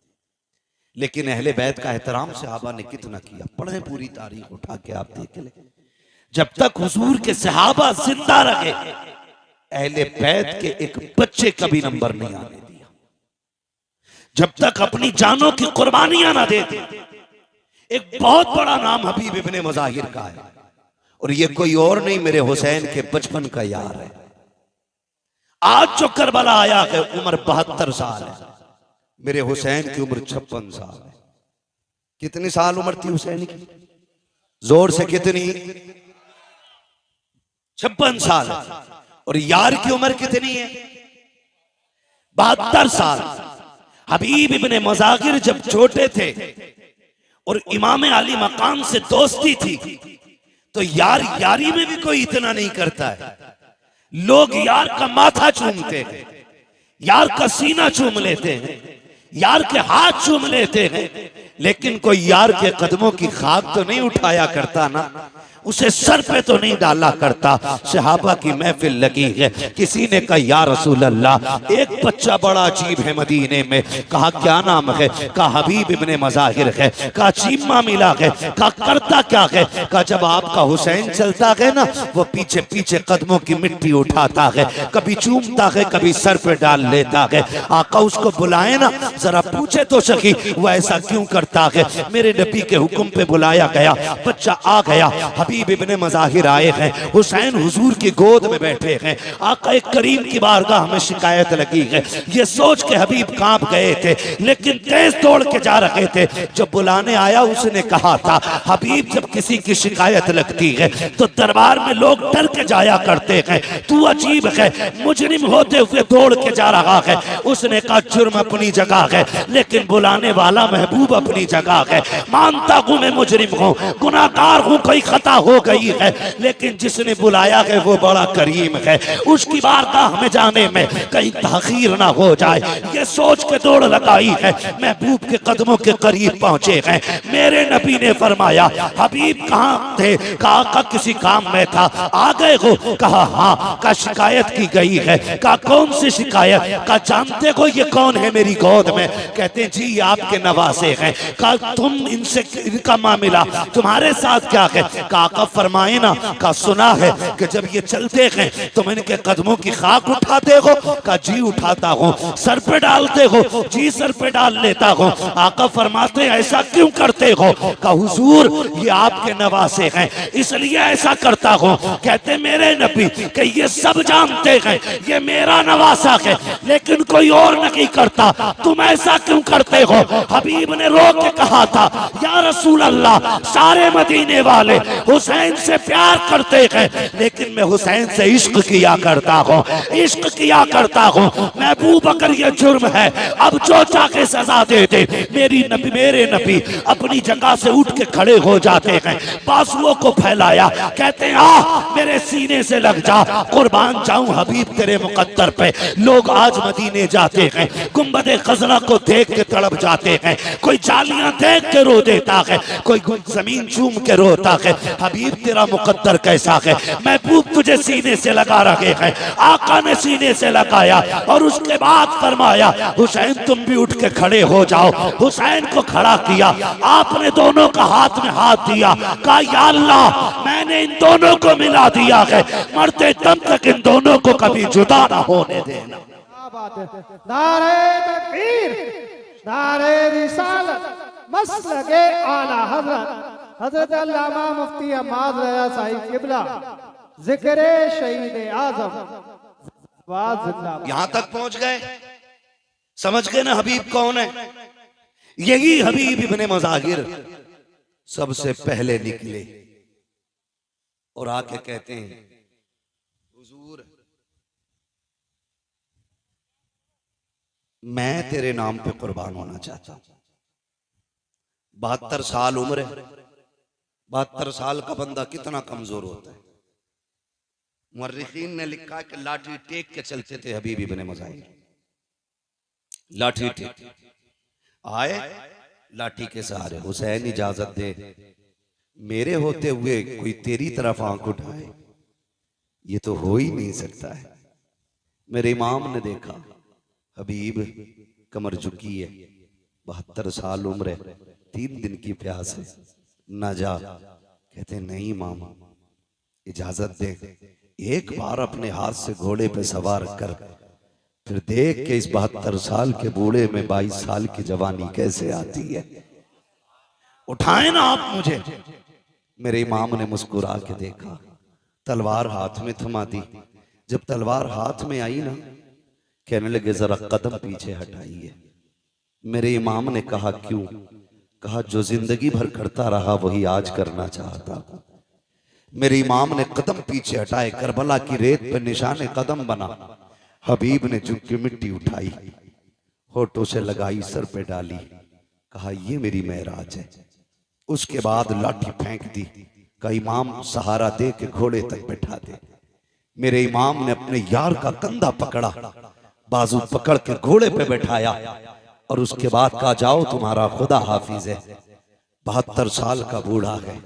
लेकिन अहले बैत का एहतराम सहाबा ने कितना किया। पढ़े पूरी तारीख उठा के आप देख ले। जब तक हुजूर के सहाबा जिंदा रहे, अहले बैत के एक बच्चे का भी नंबर नहीं आने दिया। जब तक अपनी जानों की कुर्बानियां ना दे दी। एक बहुत बड़ा नाम हबीब इब्ने मज़ाहिर का है, और ये कोई और नहीं, मेरे हुसैन के बचपन का यार है। आज जो करबला आया है उम्र 72 साल है, मेरे हुसैन की उम्र 56 साल है। कितनी साल उम्र थी हुसैन की? जोर से कितनी? 56 साल। और यार की उम्र कितनी है? 72 साल। हबीब इब्ने मज़ाहिर जब छोटे थे और इमाम अली मकाम से दोस्ती थी, तो यार यारी में भी कोई इतना नहीं करता है। लोग यार का माथा चूमते हैं, यार का सीना चूम लेते हैं, यार के हाथ चूम लेते हैं, लेकिन कोई यार के कदमों की खाक तो नहीं उठाया करता ना, उसे सर पे तो नहीं डाला करता। सहाबा की महफिल लगी है, किसी ने कहा या रसूल अल्लाह, एक बच्चा बड़ा अजीब है मदीने में। कहा क्या नाम है? कहा हबीब इब्ने मज़ाहिर है। कहा चीमा मिला है। कहा करता क्या है? कहा जब आपका हुसैन चलता है ना, वो पीछे पीछे कदमों की मिट्टी उठाता है, कभी चूमता है, कभी सर पे डाल लेता है। आका उसको बुलाए ना, जरा पूछे तो सही वो ऐसा क्यों करता है। मेरे नबी के हुक्म पे बुलाया गया, बच्चा आ गया। हबीब इब्ने मज़ाहिर आए हैं, हुसैन हुजूर की गोद में बैठे हैं। आका करीम की बारगाह में शिकायत लगी है। ये सोच के हबीब कांप गए थे, लेकिन तेज दौड़ के जा रहे थे। जब बुलाने आया उसने कहा था, हबीब जब किसी की शिकायत लगती है तो दरबार में लोग डर के जाया करते हैं, तू अजीब है, मुजरिम होते हुए दौड़ के जा रहा है। उसने कहा जुर्म अपनी जगह है, लेकिन बुलाने वाला महबूब अपनी जगह है। मानता हूं मैं मुजरिम हूं, गुनाहगार हूं, कोई खता हो गई है, लेकिन जिसने बुलाया है वो बड़ा करीम है, उसकी बारगाह में जाने में कहीं ताखीर ना हो जाए, ये सोच के दौड़ लगाई है। महबूब के कदमों के करीब पहुंचे हैं। मेरे नबी ने फरमाया हबीब कहाँ थे? कहा का किसी काम में था, आ गए हो? कहा हाँ। का शिकायत की गई है? का कौन सी शिकायत? का जानते हो ये कौन है मेरी गोद में? कहते जी ये आपके नवासे हैं। का तुम इनसे, इनका मामला तुम्हारे साथ क्या है? का फरमाए ना, का सुना है कि जब ये चलते हैं तुम इनके कदमों की खाक उठाते हो? का जी उठाता हूँ। सर पे डालते हो? जी सर पे डाल लेता हूँ। आका फरमाते ऐसा क्यों करते हो? का हुजूर ये आपके नवासे हैं इसलिए ऐसा करता हूँ। कहते मेरे नबी कि ये सब जानते हैं ये मेरा नवासा है, लेकिन कोई और नहीं करता, तुम ऐसा क्यों करते हो? हबीब ने रो के कहा था या रसूल अल्लाह, सारे मदीने वाले हुसैन से प्यार करते हैं, लेकिन मैं हुसैन से इश्क किया करता हूँ, इश्क किया करता हूँ। महबूब अगर ये जुर्म है, अब जो चाहे सजा दे दे। मेरे नबी अपनी जगह से उठ के खड़े हो जाते हैं, बाजुओं को फैलाया, कहते हैं आ मेरे सीने से लग जा, कुर्बान जाऊं हबीब तेरे मुकद्दर पे। लोग आज मदीने जाते हैं, गुंबदे खजरा को देख के तड़प जाते हैं, कोई जालियां देख के रो देता है, कोई जमीन चूम के रोता है। हबीब तेरा मुकद्दर कैसा है? महबूब तुझे सीने से लगा रहे हैं। आका ने सीने से लगाया और उसके बाद फरमाया हुसैन तुम भी उठ के खड़े हो जाओ। हुसैन को खड़ा किया, आपने दोनों का हाथ में हाथ दिया, कहा या अल्लाह मैंने इन दोनों को मिला दिया है, मरते दम तक इन दोनों को कभी जुदा ना होने देना। क्या बात है। नारे तकबीर, नारे रिसालत, मसलके आला हजरत हजरत अल्लामा मुफ्ती अहमद रजा साहिब किबला, जिक्र शहीद आजम। यहां तक पहुंच गए, समझ गए ना हबीब कौन है? यही हबीब इब्ने मज़ाहिर सबसे पहले निकले और आके कहते हैं हुजूर मैं तेरे नाम पे कुर्बान होना चाहता हूं। 72 साल उम्र है, 72 साल का बंदा कितना कमजोर होता है। मुर्रिखीन ने लिखा कि लाठी टेक के चलते थे हबीब इब्ने मज़ाहिर, लाठी टेक आए, लाठी के सहारे। हुसैन इजाजत दे, मेरे होते हुए कोई तेरी तरफ आंख उठाए, ये तो हो ही नहीं सकता है। मेरे इमाम ने देखा हबीब कमर झुकी है, 72 साल उम्र है, 3 दिन की प्यास है, ना जा। कहते नहीं इमाम, इजाजत दे, एक बार अपने हाथ से घोड़े पे सवार कर, फिर देख के इस 72 साल के बूढ़े में 22 साल की जवानी कैसे आती है। उठाए ना आप मुझे। मेरे इमाम ने मुस्कुरा के देखा, तलवार हाथ में थमा दी। जब तलवार हाथ में आई ना, कहने लगे जरा कदम पीछे हटाइए। मेरे इमाम ने कहा क्यों? कहा जो जिंदगी भर करता रहा वही आज करना चाहता हूं। मेरे इमाम ने कदम पीछे हटाए, करबला की रेत पर निशाने कदम बना। हबीब ने झुक के मिट्टी उठाई, होठों से लगाई, सर पे डाली, कहा ये मेरी मेराज है। उसके बाद लाठी फेंक दी, कहा इमाम सहारा दे के घोड़े तक बैठा दे। मेरे इमाम ने अपने यार का कंधा पकड़ा, बाजू पकड़ के घोड़े पे बैठाया और उसके बाद कहा जाओ तुम्हारा खुदा हाफिज है। 72 साल का बूढ़ा है,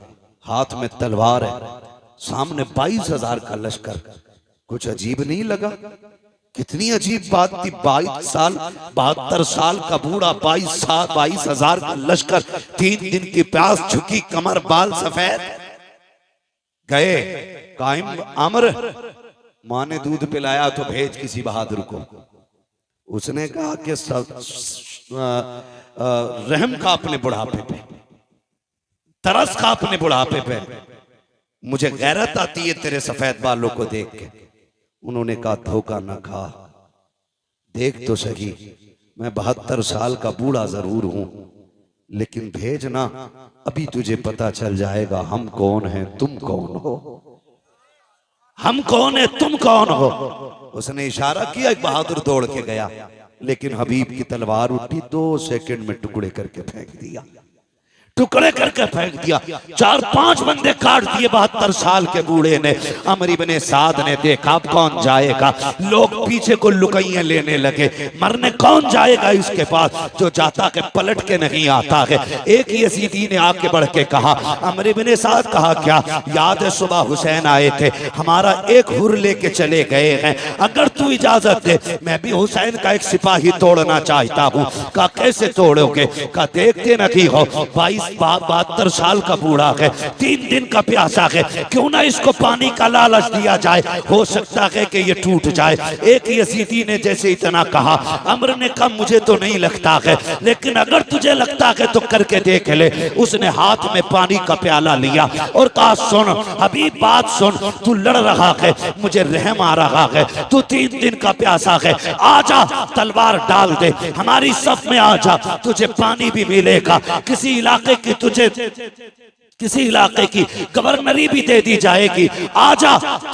हाथ में तलवार है, सामने 22,000 का लश्कर। कुछ अजीब नहीं लगा? कितनी अजीब बात थी। 72 साल का बूढ़ा, 22,000 का लश्कर, 3 दिन की प्यास, झुकी कमर, बाल सफेद। गए कायम अमर, मां ने दूध पिलाया तो भेज किसी बहादुर को। उसने कहा कि रहम का अपने बुढ़ापे पे, तरस का अपने बुढ़ापे पे, मुझे गैरत आती है तेरे सफेद बालों को देख के। उन्होंने कहा धोखा न खा, देख तो सही, मैं 72 साल का बूढ़ा जरूर हूं, लेकिन भेजना, अभी तुझे पता चल जाएगा हम कौन हैं, तुम कौन हो। हम कौन है, तुम कौन हो। उसने इशारा किया, एक बहादुर दौड़ के गया, लेकिन हबीब की तलवार उठी, 2 सेकंड में टुकड़े करके फेंक दिया, टुकड़े करके फेंक दिया। 4-5 बंदे काट दिए 72 साल के बूढ़े ने। अमर इब्ने साद ने देखा अब कौन जाएगा, लोग पीछे को लुकैया लेने लगे, मरने कौन जाएगा इसके पास, जो जाता के पलट के नहीं आता है। एक यजीदी ने आके बढ़ के कहा, अमर इब्ने साद, कहा क्या? याद है सुबह हुसैन आए थे, हमारा एक हुर लेके चले गए हैं, अगर तू इजाजत दे मैं भी हुसैन का एक सिपाही तोड़ना चाहता हूँ। कहा कैसे तोड़ोगे? कहा देखते नहीं हो, 72 साल का बूढ़ा है, 3 दिन का प्यासा है, क्यों ना इसको पानी का लालच दिया जाए, हो सकता है कि ये टूट जाए। एक यजीदी ने जैसे इतना कहा, अमर ने कहा मुझे तो नहीं लगता है, लेकिन अगर तुझे लगता है तो करके देख ले। उसने हाथ में पानी का प्याला लिया और कहा सुन हबीब, बात सुन, तू लड़ रहा है, मुझे रहम आ रहा है, तू 3 दिन का प्यासा है, आजा तलवार डाल दे, हमारी सफ में आजा, तुझे पानी भी मिलेगा, किसी इलाके की तुझे, किसी इलाके की गवर्नरी भी दे दी जाएगी, आजा,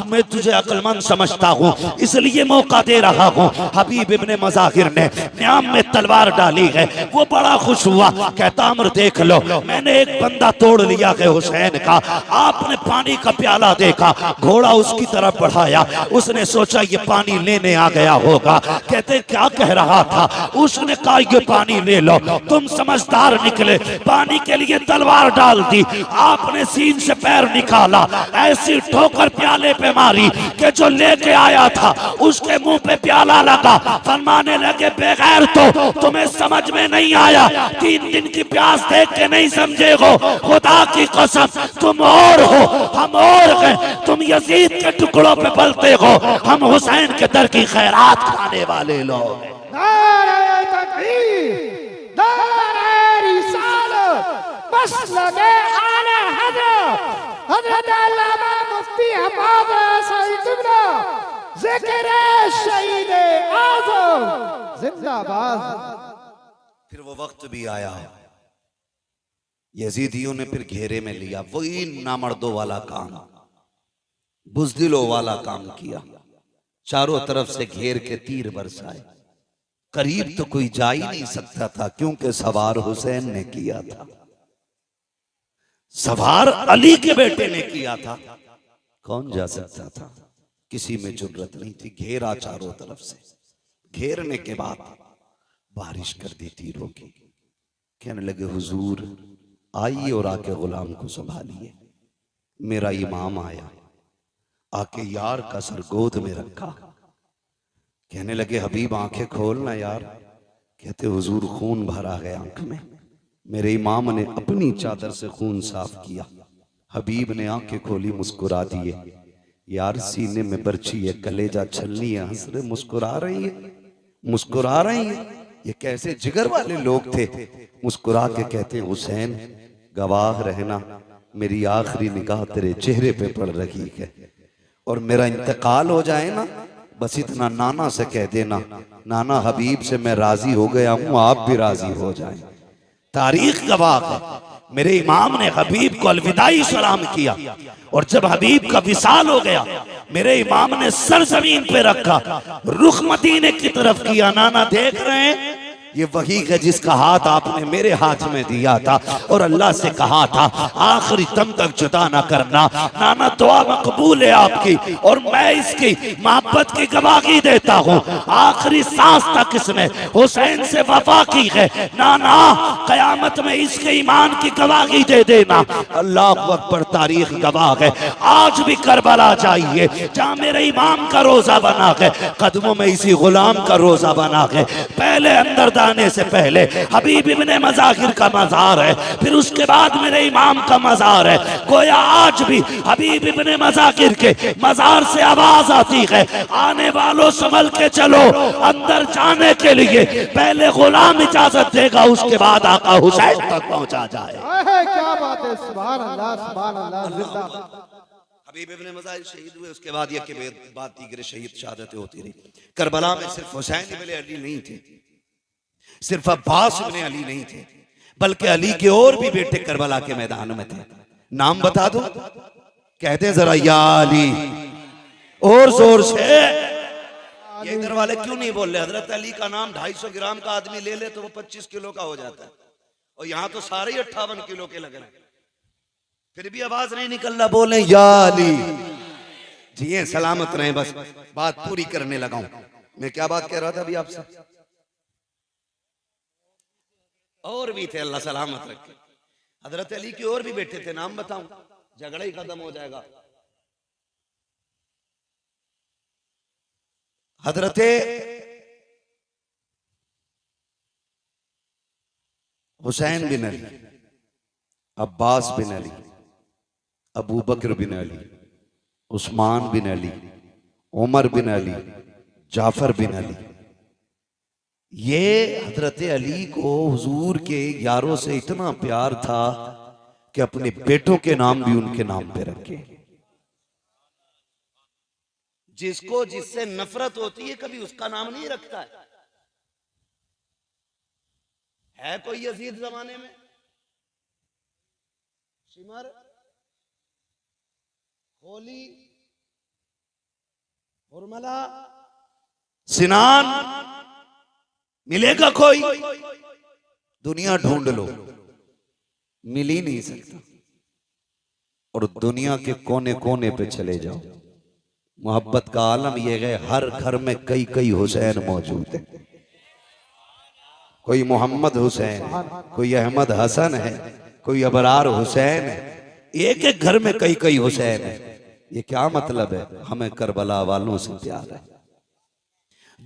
मैं तुझे अक्लमंद समझता हूँ इसलिए मौका दे रहा हूँ। हबीब इब्ने मज़ाहिर ने न्याम में तलवार डाली है, वो बड़ा खुश हुआ, कहता अमर देख लो, मैंने एक बंदा तोड़ लिया है हुसैन का। आपने पानी का प्याला देखा, घोड़ा उसकी तरफ बढ़ाया, उसने सोचा ये पानी लेने आ गया होगा। कहते क्या कह रहा था? उसने कहा ये पानी ले लो, तुम समझदार निकले, पानी के लिए तलवार डाल दी, आपने सीन से पैर निकाला, ऐसी ठोकर प्याले पे मारी कि जो लेके आया था उसके मुंह पे प्याला लगा। फरमाने लगे बेगैर तो तुम्हें समझ में नहीं आया, 3 दिन की प्यास देख के नहीं समझे हो, खुदा की कसम तुम और हो हम और हैं, तुम यजीद के टुकड़ों पे पलते हो, हम हुसैन के दर की खैरात खाने वाले लोग। नारे तकबीर, नारे रिसालत, मसलके आले हज़रत, हज़रत अल्लामा मुफ्ती हमाद सईद क़िबला, ज़िक्र शहीद आज़म जिंदाबाद। फिर वो वक्त भी आया, यजीदियों ने फिर घेरे में लिया, वही नामर्दों वाला काम, बुज़दिलों वाला काम किया, चारों तरफ से घेर के तीर बरसाए, करीब तो कोई जा ही नहीं सकता था, क्योंकि सवार हुसैन ने किया था, सवार अली के बेटे ने किया था, कौन जा सकता था? किसी में जुर्रत नहीं थी। घेरा चारों तरफ से, घेरने के बाद बारिश कर दी तीरों की। कहने लगे हुजूर आइए और आके गुलाम को संभालिए। मेरा इमाम आया, आके यार का सर गोद में रखा, कहने लगे हबीब आंखें खोलना यार। कहते हुजूर खून भरा गया आंख में। मेरे इमाम ने अपनी चादर से खून साफ किया। हबीब ने आंखें खोली, मुस्कुरा दिए। यार सीने में बर्छी है, कलेजा छलनी है, हंस रहे, मुस्कुरा रही है, मुस्कुरा रही है। ये कैसे जिगर वाले लोग थे। मुस्कुरा के कहते हैं हुसैन गवाह रहना, मेरी आखिरी निगाह तेरे चेहरे पे पड़ रही है, और मेरा इंतकाल हो जाए ना, बस इतना नाना से कह देना, नाना हबीब से मैं राजी हो गया हूं, आप भी राजी हो जाएं। तारीख गवाह है, मेरे इमाम ने हबीब को अलविदाई सलाम किया, और जब हबीब का विसाल हो गया, मेरे इमाम ने सर जमीन पे रखा, रुख मदीने की तरफ किया। नाना देख रहे हैं, ये वही है जिसका हाथ आपने मेरे हाथ में दिया था, और अल्लाह से कहा था आखिरी दम तक जुदा ना करना। नाना दुआ मकबूल है आपकी, और मैं इसकी मोहब्बत की गवाही देता हूँ। आखिरी सांस तक इसने हुसैन से वफा की है। नाना कयामत में इसके ईमान की गवाही दे देना। अल्लाह अकबर, तारीख गवाह है। आज भी करबला जाइए, जहाँ मेरे इमाम का रोजा बना है, कदमों में इसी गुलाम का रोजा बना है। पहले अंदर आने से पहले हबीब इब्ने मज़ाहिर का मज़ार है, फिर उसके बाद मेरे इमाम का मज़ार है। गोया आज भी हबीब इब्ने मज़ाहिर के मज़ार से आवाज आती है, आने वालों संभल के चलो, अंदर जाने के लिए पहले गुलाम इजाजत देगा, उसके बाद आका हुसैन तक पहुंचा जाए। क्या बात है, सुभान अल्लाह, सुभान अल्लाह। जिंदाबाद। हबीब इब्ने मज़ाहिर शहीद हुए, उसके बाद ये के बाद दीगर शहीद शहादतें होती रही। करबला में सिर्फ हुसैन इब्ने अली नहीं थे, सिर्फ अब्बास इब्ने अली नहीं थे, बल्कि अली के और भी बेटे करबला के मैदान में थे। नाम बता दो, कहते जरा या अली, और जोर से। ये इधर वाले क्यों नहीं बोल रहे? हजरत अली का नाम 250 ग्राम का आदमी ले ले तो वो 25 किलो का हो जाता है, और यहाँ तो सारे 58 किलो के लग रहे, फिर भी आवाज नहीं निकल रहा। बोले या अली। जिए सलामत रहे, बस बात पूरी करने लगा हूं। मैं क्या बात कह रहा था अभी आपसे? और भी थे, अल्लाह सलामत रखे। हजरत अली के और भी बेटे थे, नाम बताऊं, झगड़ा ही खत्म हो जाएगा। हजरत हुसैन बिन अली, अब्बास बिन अली, अबू बकर बिन अली, उस्मान बिन अली, उमर बिन अली, जाफर बिन अली। ये हजरत अली को हुजूर के यारों से इतना प्यार था कि अपने बेटों के नाम भी उनके नाम पे रखे। जिसको जिससे नफरत होती है कभी उसका नाम नहीं रखता है कोई यजीद जमाने में? शिमर, होली, उर्मला, सिनान, मिलेगा कोई? दुनिया ढूंढ लो, मिल ही नहीं सकता। और दुनिया के कोने कोने पे चले जाओ, मोहब्बत का आलम यह है, हर घर में कई कई हुसैन मौजूद है। कोई मोहम्मद हुसैन है, कोई अहमद हसन है, कोई अबरार हुसैन है, एक एक घर में कई कई हुसैन है। ये क्या मतलब है? हमें करबला वालों से प्यार है,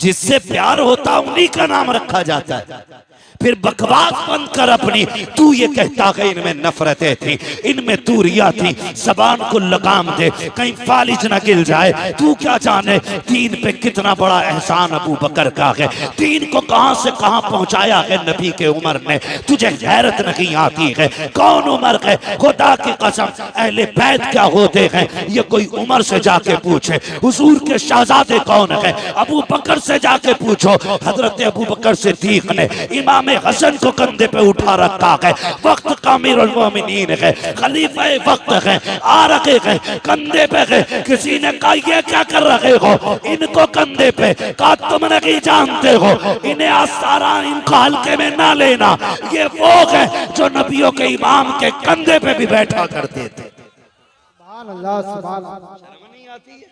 जिससे प्यार होता उन्हीं का नाम रखा जाता है। फिर बकवास बंद कर अपनी, तू ये कहता है इनमें नफरतें थी, इनमें दूरियां थी, जबान को लगाम दे, कहीं फालिज न गिल जाए। तू क्या जाने दीन पे कितना बड़ा एहसान अबू बकर का है, दीन को कहां से कहां पहुंचाया है नबी के उमर ने। तुझे गैरत नहीं आती है? कौन उमर है? खुदा की कसम, अहले बैत क्या होते हैं ये कोई उमर से जाके पूछे। हुजूर के शहजादे कौन है? अबू बकर से जाके पूछो। हजरत अबू बकर सिद्दीक ने इमाम हसन को कंधे पे उठा रखा है, वक्त का अमीरुल मोमिनीन है, खलीफा वक्त है, आ रखे है, कंधे पे है। किसी ने कहा ये क्या कर रहे हो इनको कंधे पे? कहा तुम नहीं जानते हो, इन्हें आसारा इनका हल्के में ना लेना। ये वो है जो नबियों के इमाम के कंधे पे भी बैठा करते थे। सुभान अल्लाह, सुभान अल्लाह। शर्म नहीं आती है?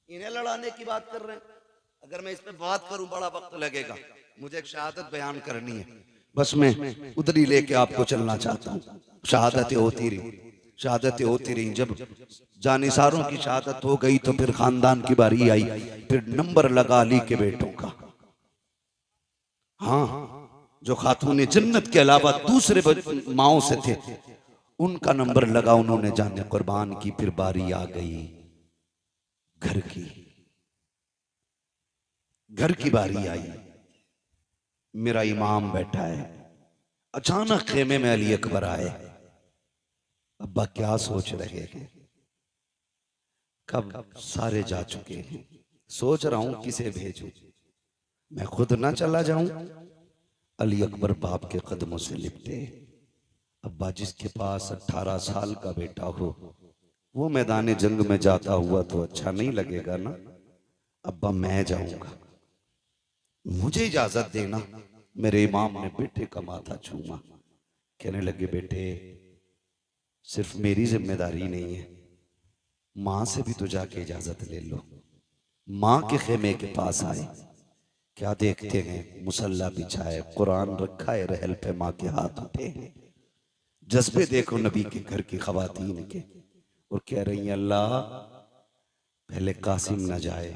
इन्हें लड़ाने की बात कर रहे हैं। अगर मैं इस पे बात करूं बड़ा वक्त लगेगा, मुझे एक शहादत बयान करनी है, बस मैं उधर ही लेके आपको चलना चाहता हूँ। शहादतें होती रही, शहादतें होती रही। जब जानिसारों की शहादत हो गई तो फिर खानदान की बारी आई, फिर नंबर लगा अली के बेटों का। हाँ, जो खातून जन्नत के अलावा दूसरे माओं से थे, उनका नंबर लगा, उन्होंने जाने कुर्बान की। फिर बारी आ गई घर की, घर की बारी आई। मेरा इमाम बैठा है, अचानक खेमे में अली अकबर आए। अब्बा क्या सोच रहे हैं? कब सारे जा चुके हैं, सोच रहा हूं किसे भेजूं, मैं खुद ना चला जाऊं। अली अकबर बाप के कदमों से लिपटे। अब्बा, जिसके पास 18 साल का बेटा हो वो मैदान जंग में जाता हुआ तो अच्छा नहीं लगेगा ना। अब्बा, मैं जाऊंगा, मुझे इजाजत देना। मेरे इमाम ने बेटे का माथा छूमा, कहने लगे, बेटे सिर्फ मेरी जिम्मेदारी नहीं है, मां से भी तो जाके इजाजत ले लो। मां के खेमे के पास आए, क्या देखते हैं, मुसल्ला बिछाए, कुरान रखा है रहल पे, मां के हाथ उठे। जज्बे देखो नबी के घर की खवातीन के, और कह रही हैं, अल्लाह पहले कासिम न जाए,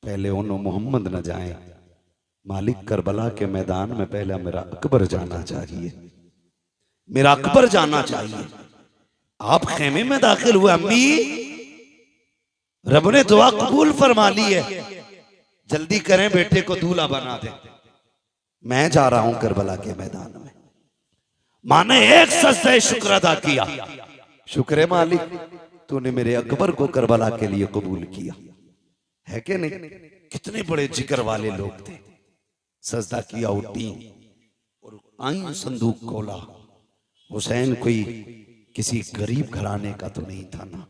पहले उन्हों मोहम्मद न जाए, मालिक करबला के मैदान में पहले मेरा अकबर जाना चाहिए, मेरा अकबर जाना चाहिए। आप खेमे में दाखिल हुए, अम्मी रब ने दुआ कबूल फरमा ली है, जल्दी करें, बेटे को दूल्हा बना दे, मैं जा रहा हूं करबला के मैदान में। मां ने एक सजदा शुक्र अदा किया, शुक्र मालिक तूने मेरे अकबर को करबला के लिए कबूल किया है कि नहीं। कितने बड़े जिक्र वाले लोग थे। सजदा किया, उठी और आई, संदूक खोला। हुसैन कोई किसी गरीब घराने का तो नहीं था ना,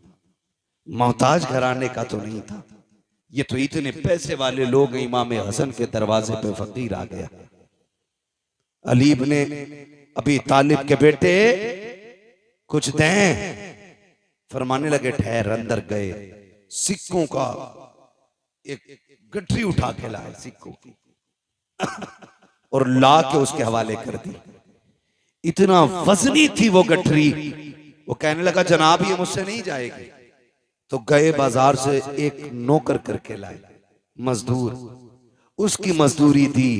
मोहताज घराने का तो नहीं था, ये तो इतने पैसे वाले लोग। इमाम हसन के दरवाजे पे फकीर आ गया। अली ने अभी तालिब के बेटे कुछ दें, फरमाने लगे, ठहर। अंदर गए, सिक्कों का एक गठरी उठा के लाए, सिक्कों की, और ला के उसके हवाले कर दी। इतना वजनी थी वो गठरी। वो कहने लगा, जनाब ये मुझसे नहीं जाएगी। तो गए बाजार से एक नौकर करके लाए, मजदूर, उसकी मजदूरी दी।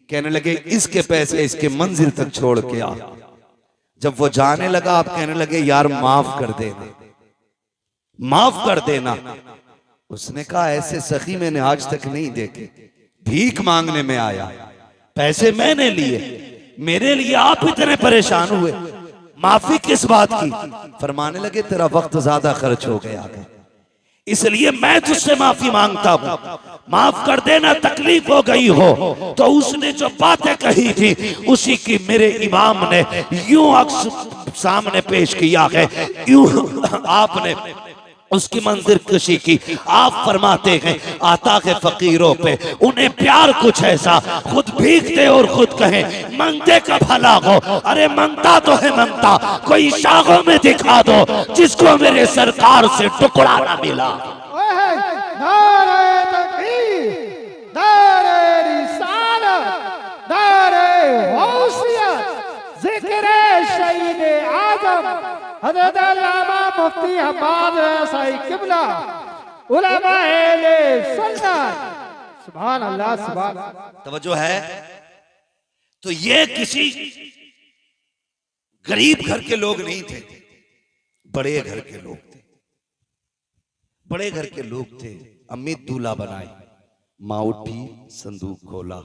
कहने लगे, इसके पैसे इसके मंजिल तक छोड़ के आ। जब वो जाने लगा, आप कहने लगे, यार माफ कर देना, माफ कर देना। उसने कहा, ऐसे सखी मैंने आज तक नहीं देखे, भीख मांगने में आया, पैसे मैंने लिए, मेरे लिए आप इतने परेशान हुए, माफी किस बात की? फरमाने लगे, तेरा वक्त ज्यादा खर्च हो गया है, इसलिए मैं तुझसे माफी मांगता हूं, माफ कर देना, तकलीफ हो गई हो। तो उसने जो बातें कही थी उसी की मेरे इमाम ने यूं अक्स सामने पेश किया है, यूं आपने उसकी मंजिर कशी की। आप फरमाते हैं, आता है फकीरों पे उन्हें प्यार कुछ ऐसा, खुद भीगते और खुद कहें मांगते का भला हो। अरे मांगता तो है मांगता, कोई शाखों में दिखा दो जिसको मेरे सरकार से टुकड़ा ना मिला। नारे तकबीर, नारे रिसालत, नारे गौसियत, जिक्र शहीद आजम हज़रत अल्लामा मुफ्ती हम्माद साई किबला, उलमा अहले सुन्नत। सुभान अल्लाह, सुभान। तवज्जो है। तो ये किसी गरीब घर के लोग नहीं थे, बड़े घर के लोग थे, बड़े घर के लोग थे। अम्मी दूल्हा बनाई, माँ उठी, संदूक खोला,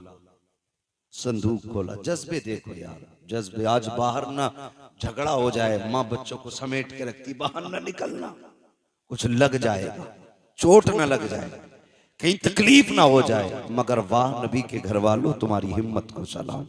संदूक खोला। जज्बे देखो यार, जज्बे। आज बाहर ना झगड़ा हो जाए, माँ बच्चों को समेट के रखती, बाहर ना निकलना, कुछ लग जाएगा, चोट ना लग जाए, कहीं तकलीफ ना हो जाए। मगर वाह नबी के घर वालों, तुम्हारी हिम्मत को सलाम।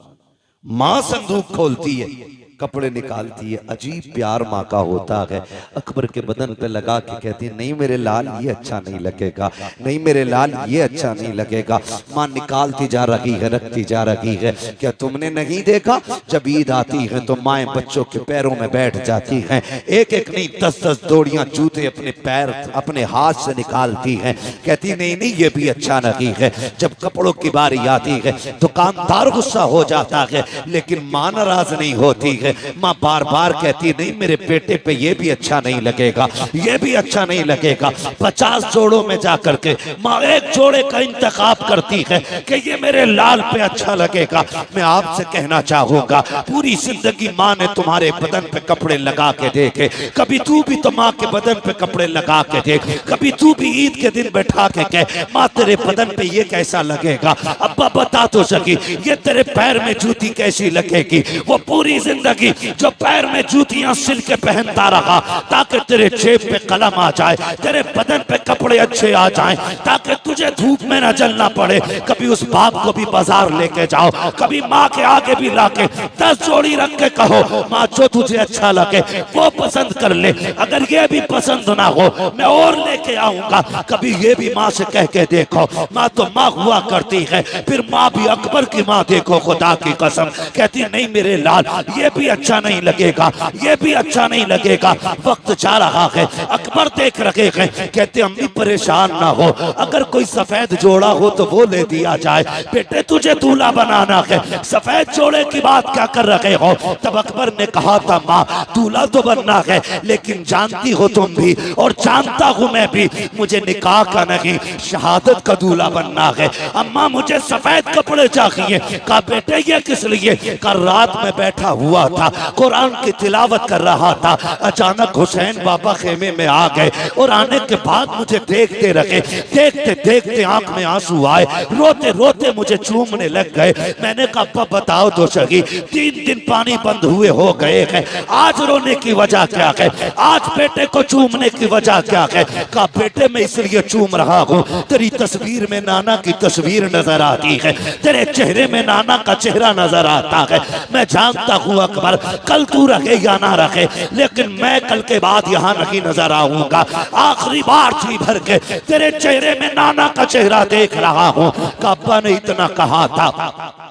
माँ संदूक खोलती है, कपड़े निकालती है, अजीब प्यार माँ का होता है। अकबर के बदन पे लगा के कहती है, नहीं मेरे लाल ये अच्छा नहीं लगेगा, नहीं मेरे लाल ये अच्छा नहीं लगेगा। माँ निकालती जा रही है, रखती जा रही है। क्या तुमने नहीं देखा, जब ईद आती है तो माएँ बच्चों के पैरों में बैठ जाती हैं, एक एक नहीं 10-10 जोड़ियां जूते अपने पैर अपने हाथ से निकालती हैं। कहती नहीं नहीं ये भी अच्छा नहीं है। जब कपड़ों की बारी आती है दुकानदार गुस्सा हो जाता है, लेकिन माँ नाराज नहीं होती है। है। माँ बार बार कहती नहीं मेरे बेटे पे ये भी अच्छा नहीं लगेगा, ये भी अच्छा नहीं लगेगा। 50 जोड़ों में जाकर के माँ एक जोड़े का इंतखाब करती है कि ये मेरे लाल पे अच्छा लगेगा। मैं आपसे कहना चाहूंगा पूरी जिंदगी माँ ने तुम्हारे बदन पे कपड़े लगा के देखे, कभी तू भी तो माँ के बदन पे कपड़े लगा के देख, कभी तू भी ईद के दिन बैठा के कह माँ तेरे बदन पे ये कैसा लगेगा। अब्बा बता तो सकी ये तेरे पैर में जूती कैसी लगेगी। वो पूरी जिंदगी जो पैर में जूतियां सिल के पहनता रहा ताकि तेरे जेब पे कलम आ जाए, तेरे बदन पे कपड़े अच्छे आ जाएं, ताकि तुझे धूप में न जलना पड़े। कभी उस बाप को भी बाजार लेके जाओ, कभी माँ के आगे भी लाके 10 जोड़ी रख के कहो माँ जो तुझे अच्छा लगे वो पसंद कर ले, अगर ये भी पसंद ना हो मैं और लेके आऊंगा। कभी ये भी माँ से कह के देखो, माँ तो माँ हुआ करती है। फिर माँ भी अकबर की माँ देखो, खुदा की कसम कहती नहीं मेरे लाल ये भी अच्छा नहीं लगेगा, ये भी अच्छा नहीं लगेगा। वक्त जा रहा है, अकबर देख रहे हैं, कहते अम्मी परेशान ना हो, अगर कोई सफेद जोड़ा हो तो वो ले दिया जाए। बेटे तुझे दूल्हा बनाना है, सफेद जोड़े की बात क्या कर रहे हो। तब अकबर ने कहा था माँ दूल्हा तो बनना है, लेकिन जानती हो तुम भी और जानता हूँ मैं भी मुझे निकाह का नहीं शहादत का दूल्हा बनना है। अम्मा मुझे सफेद कपड़े चाहिए। कहा बेटे ये किस लिए। कहा रात में बैठा हुआ था कुरान की तिलावत कर रहा था, अचानक हुसैन बाबा खेमे में आ गए और आने के बाद मुझे देखते रहे, देखते देखते आंख में आंसू आए, रोते रोते मुझे चूमने लग गए। मैंने कहा अब्बा बताओ तो सही 3 दिन पानी बंद हुए हो गए हैं, आज रोने की वजह क्या है, आज बेटे को चूमने की वजह क्या है। कहा बेटे मैं इसलिए चूम रहा हूँ तेरी तस्वीर में नाना की तस्वीर नजर आती है, तेरे चेहरे में नाना का चेहरा नजर आता है। मैं जानता हूँ अकबर कल तू रखे या ना रखे, लेकिन मैं कल के बाद यहाँ नहीं नजर आऊंगा। आखिरी बार जी भर के तेरे चेहरे में नाना का चेहरा देख रहा हूँ। अब्बा ने इतना कहा था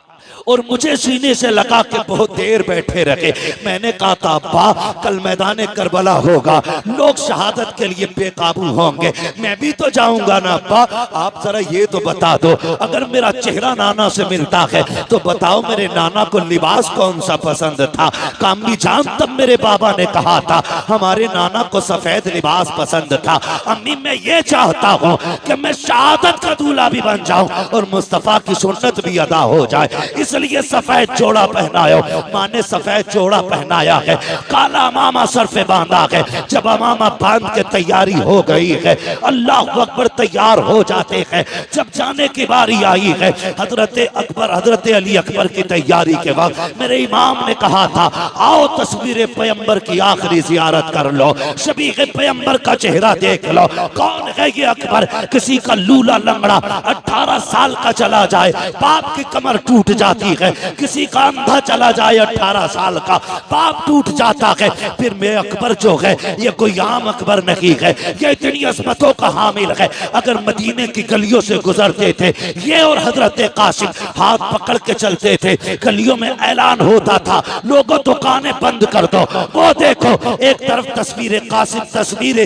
और मुझे सीने से लगा के बहुत देर बैठे रखे। मैंने कहा था अब्बा कल मैदान करबला होगा, लोग शहादत के लिए बेकाबू होंगे, मैं भी तो जाऊंगा ना अब्बा। आप जरा ये तो बता दो अगर मेरा चेहरा नाना से मिलता है तो बताओ मेरे नाना को लिबास कौन सा पसंद था। कामी जान तब मेरे बाबा ने कहा था हमारे नाना को सफेद लिबास पसंद था। अम्मी मैं ये चाहता हूँ कि मैं शहादत का दूल्हा भी बन जाऊं और मुस्तफा की सुन्नत भी अदा हो जाए, इसलिए सफेद जोड़ा पहनाया। माँ ने सफेद जोड़ा पहनाया है, काला मामा सर पे बांधा है। जब मामा बांध के तैयारी हो गई है, अल्लाह अकबर तैयार हो जाते हैं। जब जाने की बारी आई है हजरत अकबर हजरत अली अकबर की तैयारी के वक्त मेरे इमाम ने कहा था आओ तस्वीर पैगंबर की आखिरी जियारत कर लो, शबीह पैगंबर का चेहरा देख लो। कौन है ये अकबर। किसी का लूला लंगड़ा 18 साल का चला जाए बाप की कमर टूट जाती है, किसी का अंधा चला जाए 18 साल का बाप टूट जाता है। फिर मैं अकबर जो है ये कोई आम अकबर नहीं है, ये इतनी असमतों का हामिल है। अगर मदीने की गलियों से गुजरते थे ये और हजरत कासिम हाथ पकड़ के चलते थे, गलियों में ऐलान होता था लोगों दुकानें बंद कर दो। वो देखो एक तरफ तस्वीर कासिम तस्वीर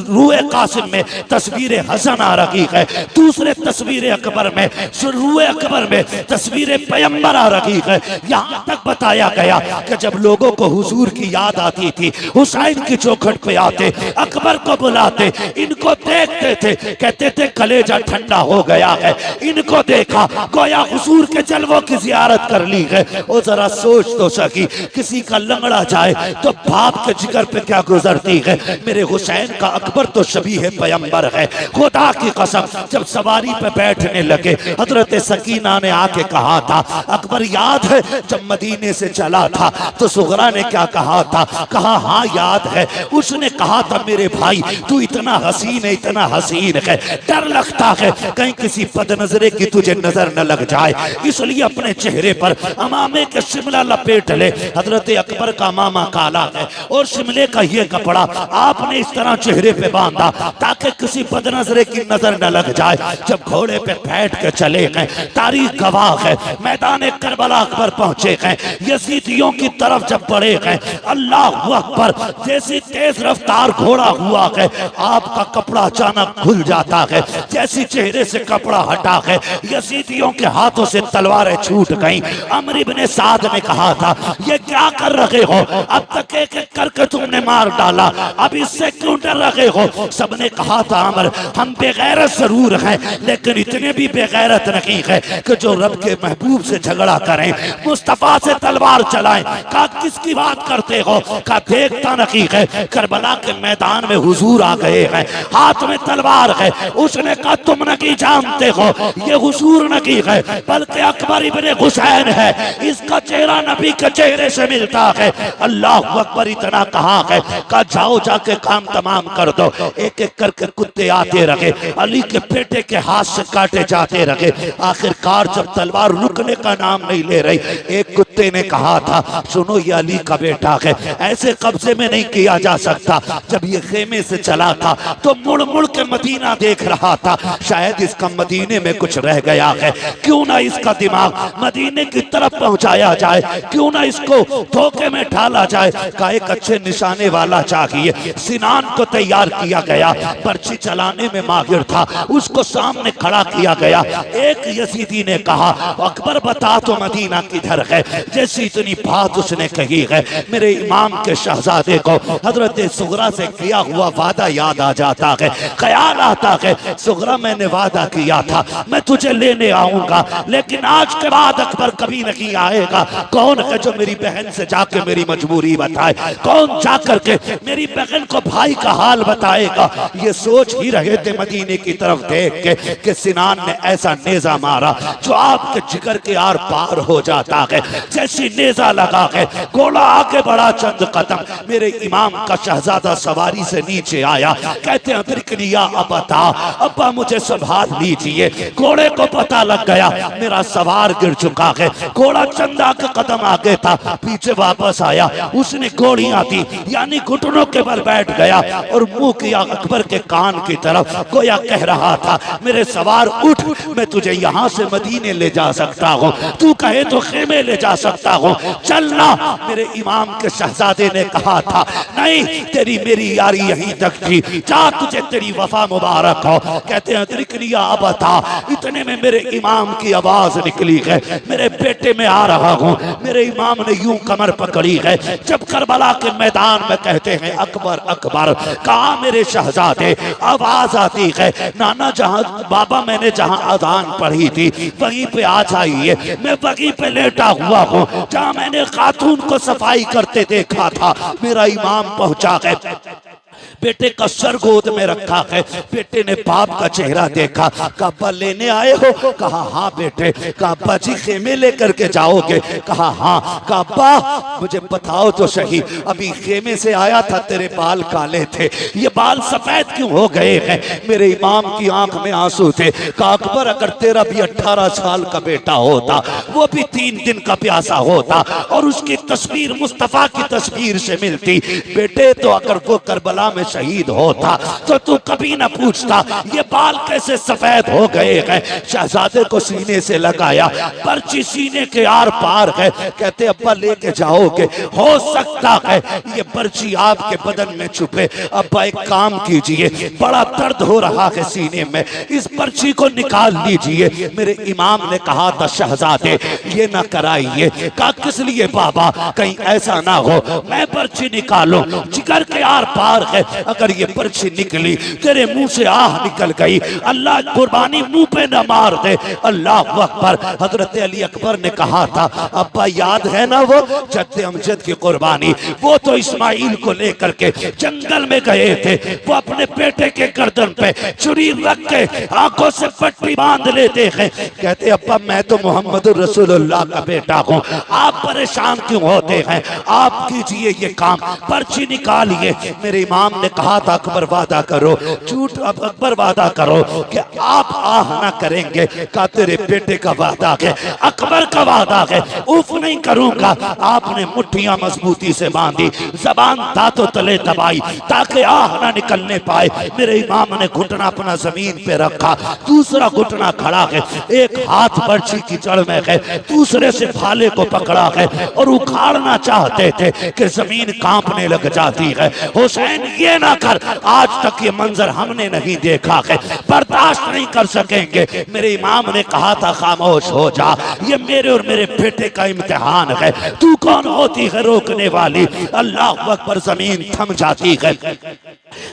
रूए कासिम में तस्वीर हसन आ रही है, दूसरे तस्वीर अकबर में रूए अकबर में तस्वीर पैगंबर आ रही है। यहाँ तक बताया गया कि जब लोगों को हुजूर की याद आती थी हुसैन की चौखट पे आते, अकबर को बुलाते, इनको देखते थे, कहते थे कलेजा ठंडा हो गया है, इनको देखा गोया हुजूर के जलवों की जियारत कर ली है। और जरा सोच तो सकी किसी का लंगड़ा जाए तो बाप के जिगर पे क्या गुजरती है। मेरे हुसैन का अकबर तो शबीह पैगंबर है। खुदा की कसम जब सवारी पे बैठने लगे हजरत सकीना ने आके कहा था अकबर याद है जब मदीने से चला था तो सुगरा ने क्या कहा था। कहा हाँ याद है। उसने कहा था मेरे भाई तू इतना हसीन है, इतना हसीन है, डर लगता है कहीं किसी बदनजरे की तुझे नजर न लग जाए, इसलिए अपने चेहरे पर अमामे के शिमला लपेट ले। हजरत अकबर का मामा काला है और शिमले का ये कपड़ा आपने इस तरह चेहरे पे बांधा ताकि किसी बदनजरे की नजर न लग जाए। जब घोड़े पे बैठ के चले गए तारीख गवाह है, मैं मैदान करबला पर पहुंचे गए, यजीदियों की तरफ जब बढ़े गए, अल्लाह अकबर, जैसी तेज रफ्तार घोड़ा हुआ है, आपका कपड़ा अचानक खुल जाता है, जैसी चेहरे से कपड़ा हटा है, यजीदियों के हाथों से तलवारें छूट गईं। अमर इब्ने साद ने कहा था, ये क्या कर रहे हो, अब तक एक एक करके तुमने मार डाला, अब इससे क्यों डर रहे हो? सबने कहा था, अमर, हम बेगैरत जरूर हैं, लेकिन इतने भी बेगैरत नहीं है कि जो रब के महबूब से झगड़ा करें, मुस्तफा से तलवार चलाएं। कहा किसकी बात करते हो? कहा देखता नहीं है, करबला के मैदान में हुजूर आ गए हैं, हाथ में तलवार है। उसने कहा तुम नहीं जानते हो, ये हुजूर नहीं है बल्कि अकबर इब्ने हुसैन है, इसका चेहरा नबी के चेहरे से मिलता है। अल्लाह अकबर इतना कहा है, कहा जाओ जाके काम तमाम कर दो। एक एक करके कुत्ते आते रहे, अली के बेटे के हाथ से काटे जाते रहे। आखिरकार जब तलवार रुकने का नाम नहीं ले रही, एक कुत्ते ने कहा था, सुनो ये अली का बेटा है, ऐसे कब्जे में नहीं किया जा सकता। जब ये खेमे से चला था तो मुड़ मुड़ के मदीना देख रहा था, शायद इसका मदीने में कुछ रह गया है, क्यों ना इसका दिमाग मदीने की तरफ पहुंचाया जाए, क्यों ना इसको धोखे में डाला जाए। का एक अच्छे निशाने वाला चाहिए। सिनान को तैयार किया गया, पर्ची चलाने में माहिर था, उसको सामने खड़ा किया गया। एक यजीदी ने कहा, अकबर बता तो मदीना किधर है? जैसी इतनी बात उसने कही है, मेरे इमाम के शहजादे को हजरत सुगरा से किया हुआ वादा याद आ जाता है। ख्याल आता है, सुगरा मैंने वादा किया था मैं तुझे लेने आऊंगा, लेकिन आज के बाद अकबर कभी नहीं आएगा। कौन है जो मेरी बहन से जाके मेरी मजबूरी बताए? कौन जाकर के मेरी बहन को भाई का हाल बताएगा? ये सोच ही रहे थे मदीने की तरफ देख के कि सिनान ने ऐसा नेजा मारा जो आपके जिगर के आर पार हो जाता है। जैसी नेजा लगा है, घोड़ा आगे बढ़ा चंद कदम, मेरे इमाम का शहजादा सवारी से नीचे आया। कहते हैं अदरिकनिया अबता, अब्बा मुझे संभाल लीजिए। घोड़े को पता लग गया मेरा सवार गिर चुका है। घोड़ा चंदा के कदम आगे था, पीछे वापस आया, उसने घोड़ियां दी यानी घुटनों के बल बैठ गया और मुंह किया अकबर के कान की तरफ, गोया कह रहा था, मेरे सवार उठ, मैं तुझे यहाँ से मदीने ले जा सकता हूँ, तू कहे तो खेमे ले जा सकता हूँ, चलना। मेरे इमाम के शहजादे ने कहा था, नहीं तेरी मेरी यारी यहीं तक थी, जा तुझे तेरी वफा मुबारक हो। कहते हैं अदरिकनिया अबता, इतने में मेरे इमाम की आवाज निकली है, मेरे बेटे में आ रहा हूँ। मेरे इमाम ने यूं कमर पकड़ी है, जब करबला के मैदान में कहते हैं अकबर अकबर, कहा मेरे शहजादे, आवाज आती है, नाना जहां बाबा मैंने जहां अजान पढ़ी थी वहीं पे आ जाइए। मैं वहीं पे लेटा हुआ हूँ जहां मैंने खातून को सफाई करते देखा था। मेरा इमाम पहुंचा है, बेटे का सर गोद में रखा है। बेटे ने बाप का चेहरा देखा, कहा अब्बा लेने आए हो? कहा हाँ बेटे। कहा अब्बा जी खेमे लेकर के जाओगे? कहा हाँ। कहा अब्बा मुझे बताओ तो सही, अभी खेमे से आया था, तेरे बाल काले थे, ये बाल सफेद क्यों हो गए हैं? मेरे इमाम की आंख में आंसू थे। कहा अकबर अगर तेरा भी 18 साल का बेटा होता, वो भी 3 दिन का प्यासा होता और उसकी तस्वीर मुस्तफा की तस्वीर से मिलती बेटे, तो अगर वो करबला में शहीद होता तो तू कभी ना पूछता ये बाल कैसे सफेद हो गए हैं। शहजादे को सीने से लगाया, पर्ची सीने के आर पार है। कहते अब्बा लेके जाओगे? हो सकता है ये पर्ची आपके बदन में छुपे। अब्बा एक काम कीजिए, बड़ा दर्द हो रहा है सीने में, इस पर्ची को निकाल लीजिए। मेरे इमाम ने कहा था शहजादे ये ना कराइए। कहा किस लिए बाबा? कहीं ऐसा ना हो मैं पर्ची निकालूं, जिगर के आर पार है, अगर ये पर्ची निकली तेरे मुंह से आह निकल गई, अल्लाह कुर्बानी मुंह पे न मार दे। अल्लाह अकबर। हजरत अली अकबर ने कहा था अब्बा याद है ना वो जद्दे अमजद की कुर्बानी, वो तो इस्माइल को लेकर के जंगल में गए थे, वो अपने बेटे के गर्दन पे छुरी रख के आंखों से पट्टी बांध लेते हैं। कहते अब्बा मैं तो मोहम्मद रसूलुल्लाह का बेटा हूँ, आप परेशान क्यों होते हैं? आप कीजिए ये काम, पर्ची निकालिए। मेरे इमाम इमाम ने कहा था अकबर वादा करो, झूठ अब अकबर वादा करो कि आप आह ना करेंगे। का तेरे बेटे का वादा है, अकबर का वादा है, उफ नहीं करूंगा। आपने मुट्ठियां मजबूती से बांधी, जबान दांतों तले दबाई ताकि आह ना निकलने पाए। मेरे इमाम ने घुटना अपना जमीन पे रखा, दूसरा घुटना खड़ा है, एक हाथ बर्छी की जड़ में है, दूसरे से भाले को पकड़ा है और उखाड़ना चाहते थे कि जमीन कांपने लग जाती है। हुसैन ये ना कर, आज तक ये मंजर हमने नहीं देखा है, बर्दाश्त नहीं कर सकेंगे। मेरे इमाम ने कहा था खामोश हो जा, ये मेरे और मेरे बेटे का इम्तिहान है। तू कौन होती है रोकने वाली? अल्लाह अकबर, जमीन थम जाती है।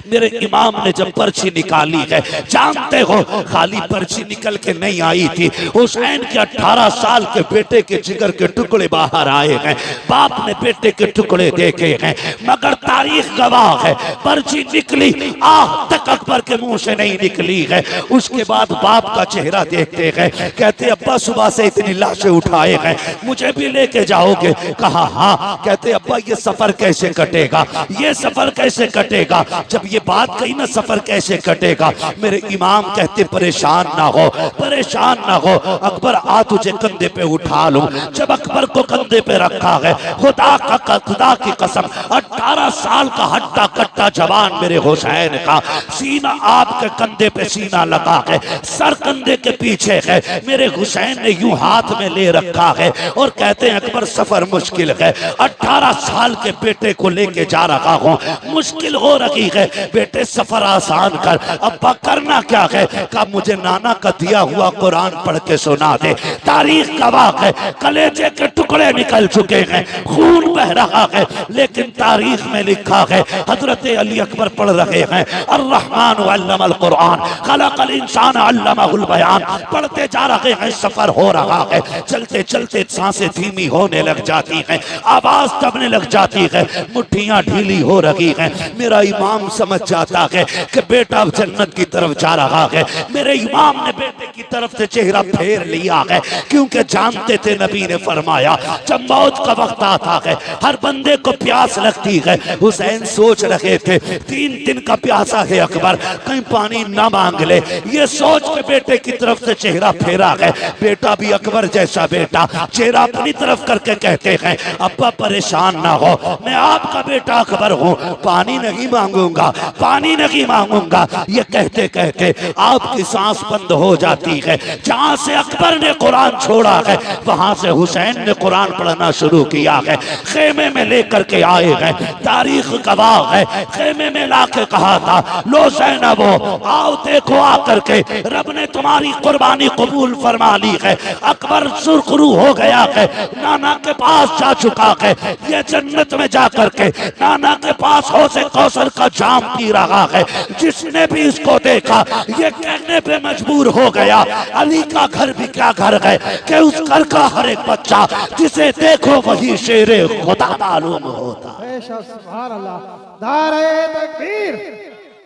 मेरे इमाम ने जब पर्ची निकाली है, जानते हो खाली पर्ची निकल के नहीं आई थी, हुसैन के 18 साल के बेटे के जिगर के टुकड़े बाहर आए हैं। बाप ने बेटे के टुकड़े देखे हैं, मगर तारीख गवाह है पर्ची निकली आह तक अकबर के मुंह से नहीं निकली है। उसके बाद बाप का चेहरा देखते हैं, कहते अब्बा सुबह से इतनी लाशें उठाए हैं, मुझे भी लेके जाओगे? कहा हाँ। कहते अब्बा ये सफर कैसे कटेगा, ये सफर कैसे कटेगा? जब ये बात कही ना सफर कैसे कटेगा, मेरे इमाम कहते परेशान ना हो, परेशान ना हो, अकबर आ तुझे कंधे पे उठा लूं। जब अकबर को कंधे पे रखा है, खुदा की कसम 18 साल का हट्टा कट्टा जवान मेरे हुसैन का सीना आपके कंधे पे सीना लगा है, सर कंधे के पीछे है। मेरे हुसैन ने यूं हाथ में ले रखा है और कहते हैं अकबर सफर मुश्किल है, 18 साल के बेटे को लेके जा रहा हूं, मुश्किल हो रही है, बेटे सफर आसान कर। अब्बा करना क्या है? कहा मुझे नाना का दिया हुआ कुरान पढ़ के सुना दे। तारीख गवाह है कलेजे के टुकड़े निकल चुके हैं, खून बह रहा है, लेकिन तारीख में लिखा है हजरत अली अकबर पढ़ रहे हैं अर्रहमान अल्लमल कुरान खलकल इंसान अल्लमहुल बयान, पढ़ते जा रहे हैं। सफर हो रहा है, चलते चलते सांसें धीमी होने लग जाती हैं, आवाज दबने लग जाती है, मुट्ठियां ढीली हो रही हैं। मेरा इमाम समझ जाता है कि बेटा जन्नत की तरफ जा रहा है। मेरे इमाम ने बेटे की तरफ से चेहरा फेर लिया है, क्योंकि जानते थे नबी ने फरमाया जब मौत का वक्त आता है हर बंदे को प्यास लगती है। हुसैन सोच रहे थे 3 दिन का प्यासा है अकबर, कहीं पानी ना मांग ले, ये सोच के बेटे की तरफ से चेहरा फेरा है। बेटा भी अकबर जैसा बेटा, चेहरा अपनी तरफ करके कहते हैं अब्बा परेशान ना हो, मैं आपका बेटा अकबर हूँ, पानी नहीं मांगूंगा, पानी नहीं मांगूंगा। ये कहते कहते आपकी सांस बंद हो जाती है। जहां से अकबर ने कुरान छोड़ा है वहां से हुसैन ने कुरान पढ़ना शुरू किया है। खेमे में लेकर के आए हैं, तारीख गवाह है, खेमे में लाके कहा था लो ज़ैनबो आओ देखो आकर के रब ने तुम्हारी कुर्बानी कबूल फरमा ली है। अकबर सुरखरू हो गया है, नाना के पास जा चुका है, ये जन्नत में जाकर के नाना के पास हौज़े कौसर का जाम पी रहा है। जिसने भी इसको देखा ये कहने पे मजबूर हो गया अली का घर भी क्या घर है कि उस घर का हर एक बच्चा जिसे देखो वही शेरे खुदा मालूम होता। बेशक सुभान अल्लाह। नारे तकबीर,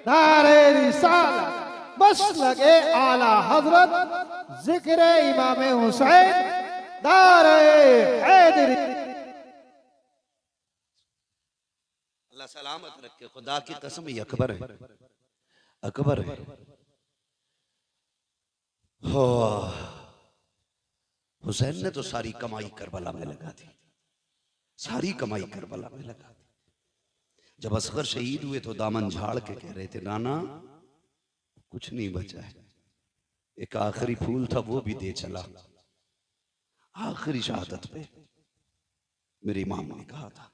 नारे रिसालत, बस लगे आला हजरत, जिक्र इमाम हुसैन, नारे हैदरी। अल्लाह सलामत रखे, खुदा की कसम ये अकबर है, अकबर है। हो हुसैन ने तो सारी कमाई करबला में लगा दी, सारी कमाई करबला में लगा दी। जब असगर शहीद हुए तो दामन झाड़ के कह रहे थे नाना कुछ नहीं बचा है, एक आखिरी फूल था वो भी दे चला। आखिरी शहादत पे मेरे इमाम ने कहा था,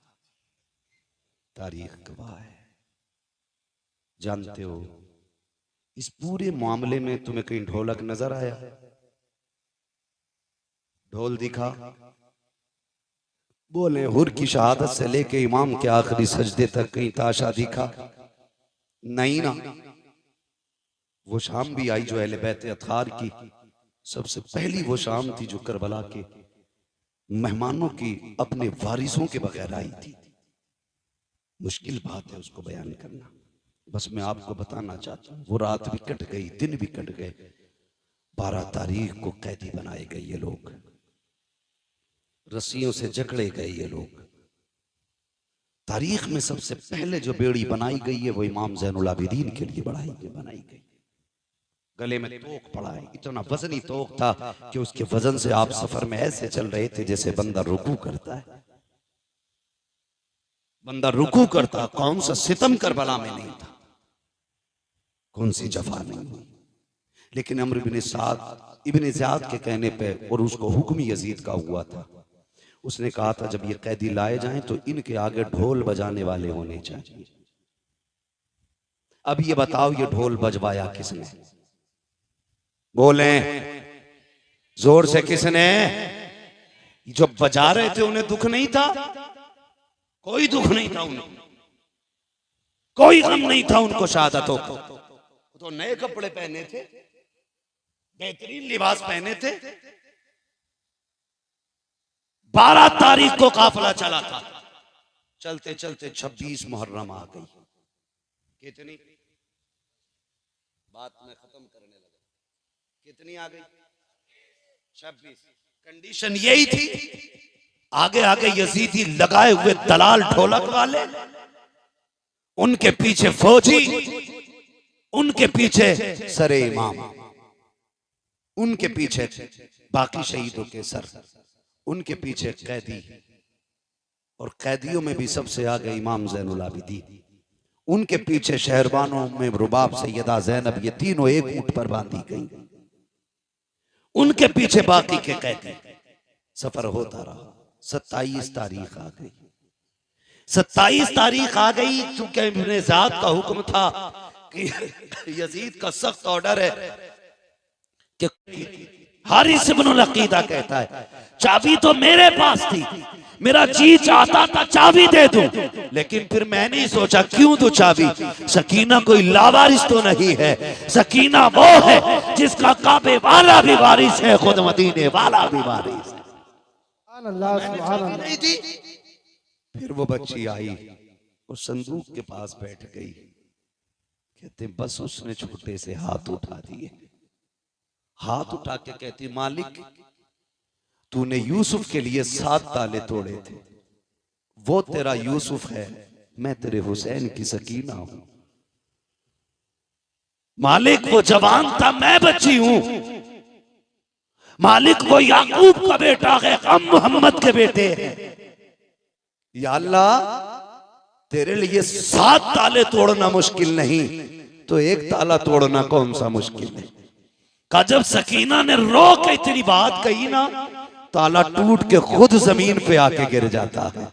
तारीख गवाह है। जानते हो इस पूरे मामले में तुम्हें कहीं ढोलक नजर आया? ढोल दिखा? बोले हुर की शहादत से लेके इमाम के आखिरी सजदे तक कहीं ताशा दिखा? नहीं ना। वो शाम भी आई जो अहले बैत अतहार की सबसे पहली वो शाम थी जो करबला के मेहमानों की अपने वारिसों के बगैर आई थी। मुश्किल बात है उसको बयान करना, बस मैं आपको बताना चाहता हूँ। वो रात भी कट गई, दिन भी कट गए, 12 तारीख को कैदी बनाए गए ये लोग, रस्सियों से जकड़े गए ये लोग, तारीख में सबसे पहले जो बेड़ी बनाई गई है वो इमाम ज़ैनुल आबिदीन के लिए बनाई गई। गले में तोक पड़ा है, इतना वजनी तोक था कि उसके वजन से आप सफर में ऐसे चल रहे थे जैसे बंदा रुकू करता है। बंदा रुकू करता, कौन सा सितम करबला में नहीं था, कौन सी जफा नहीं हुई। लेकिन अम्र इब्न ज़ियाद के कहने पे, और उसको हुक्म यजीद का हुआ था, उसने कहा था जब ये कैदी लाए जाएं तो इनके आगे ढोल बजाने वाले होने चाहिए। अब ये बताओ, ये ढोल बजवाया किसने? बोले जोर से, किसने? जो बजा रहे थे उन्हें दुख नहीं था? कोई दुख नहीं था उन्हें, कोई गम नहीं था उनको शहादतों को। तो नए कपड़े पहने थे, बेहतरीन लिबास पहने थे। 12 तारीख को काफिला चला था, चलते चलते 26 मुहर्रम आ गई। कितनी बात मैं खत्म करने लगा, कितनी आ गई? 26। कंडीशन यही थी, आगे आगे यजीदी लगाए हुए दलाल ढोलक वाले, उनके पीछे फौजी, उनके पीछे सरे इमाम, उनके पीछे बाकी शहीदों के सर, उनके पीछे कैदी, और कैदियों में भी सबसे आगे इमाम ज़ैनुल आबिदीन, उनके पीछे शहरबानों में रुबाब सैयदा ज़ैनब, ये तीनों एक ऊंट पर बांधी गई, उनके पीछे बाकी के कैदी। सफर होता रहा। 27 तारीख आ गई। 27 तारीख आ गई, चूंकि इब्न ज़ियाद का हुक्म था कि यजीद का सख्त ऑर्डर है कि हारिस इब्नुल अकीदा कहता है चाबी तो मेरे पास थी, मेरा जी चाहता था चाबी दे दूं, लेकिन फिर मैंने सोचा क्यों दूं चाबी? सकीना कोई लावारिस तो नहीं है, सकीना वो है जिसका काबे वाला भी वारिस है, खुद मदीने वाला भी वारिस है। नहीं थी। फिर वो बच्ची आई और संदूक के पास बैठ गई। कहते बस उसने छोटे से हाथ उठा दिए, हाथ उठा के कहती मालिक तूने यूसुफ के लिए 7 ताले तोड़े थे, वो तेरा यूसुफ है, मैं तेरे हुसैन की सकीना हूं। मालिक वो जवान था, मैं बच्ची हूं। मालिक वो याकूब का बेटा है, हम मोहम्मद के बेटे हैं। या अल्लाह तेरे लिए 7 ताले तोड़ना मुश्किल नहीं, तो एक ताला तोड़ना कौन सा मुश्किल है? का जब सकीना ने रो के इतनी बात कही ना, ताला टूट के खुद जमीन पे आके गिर जाता है।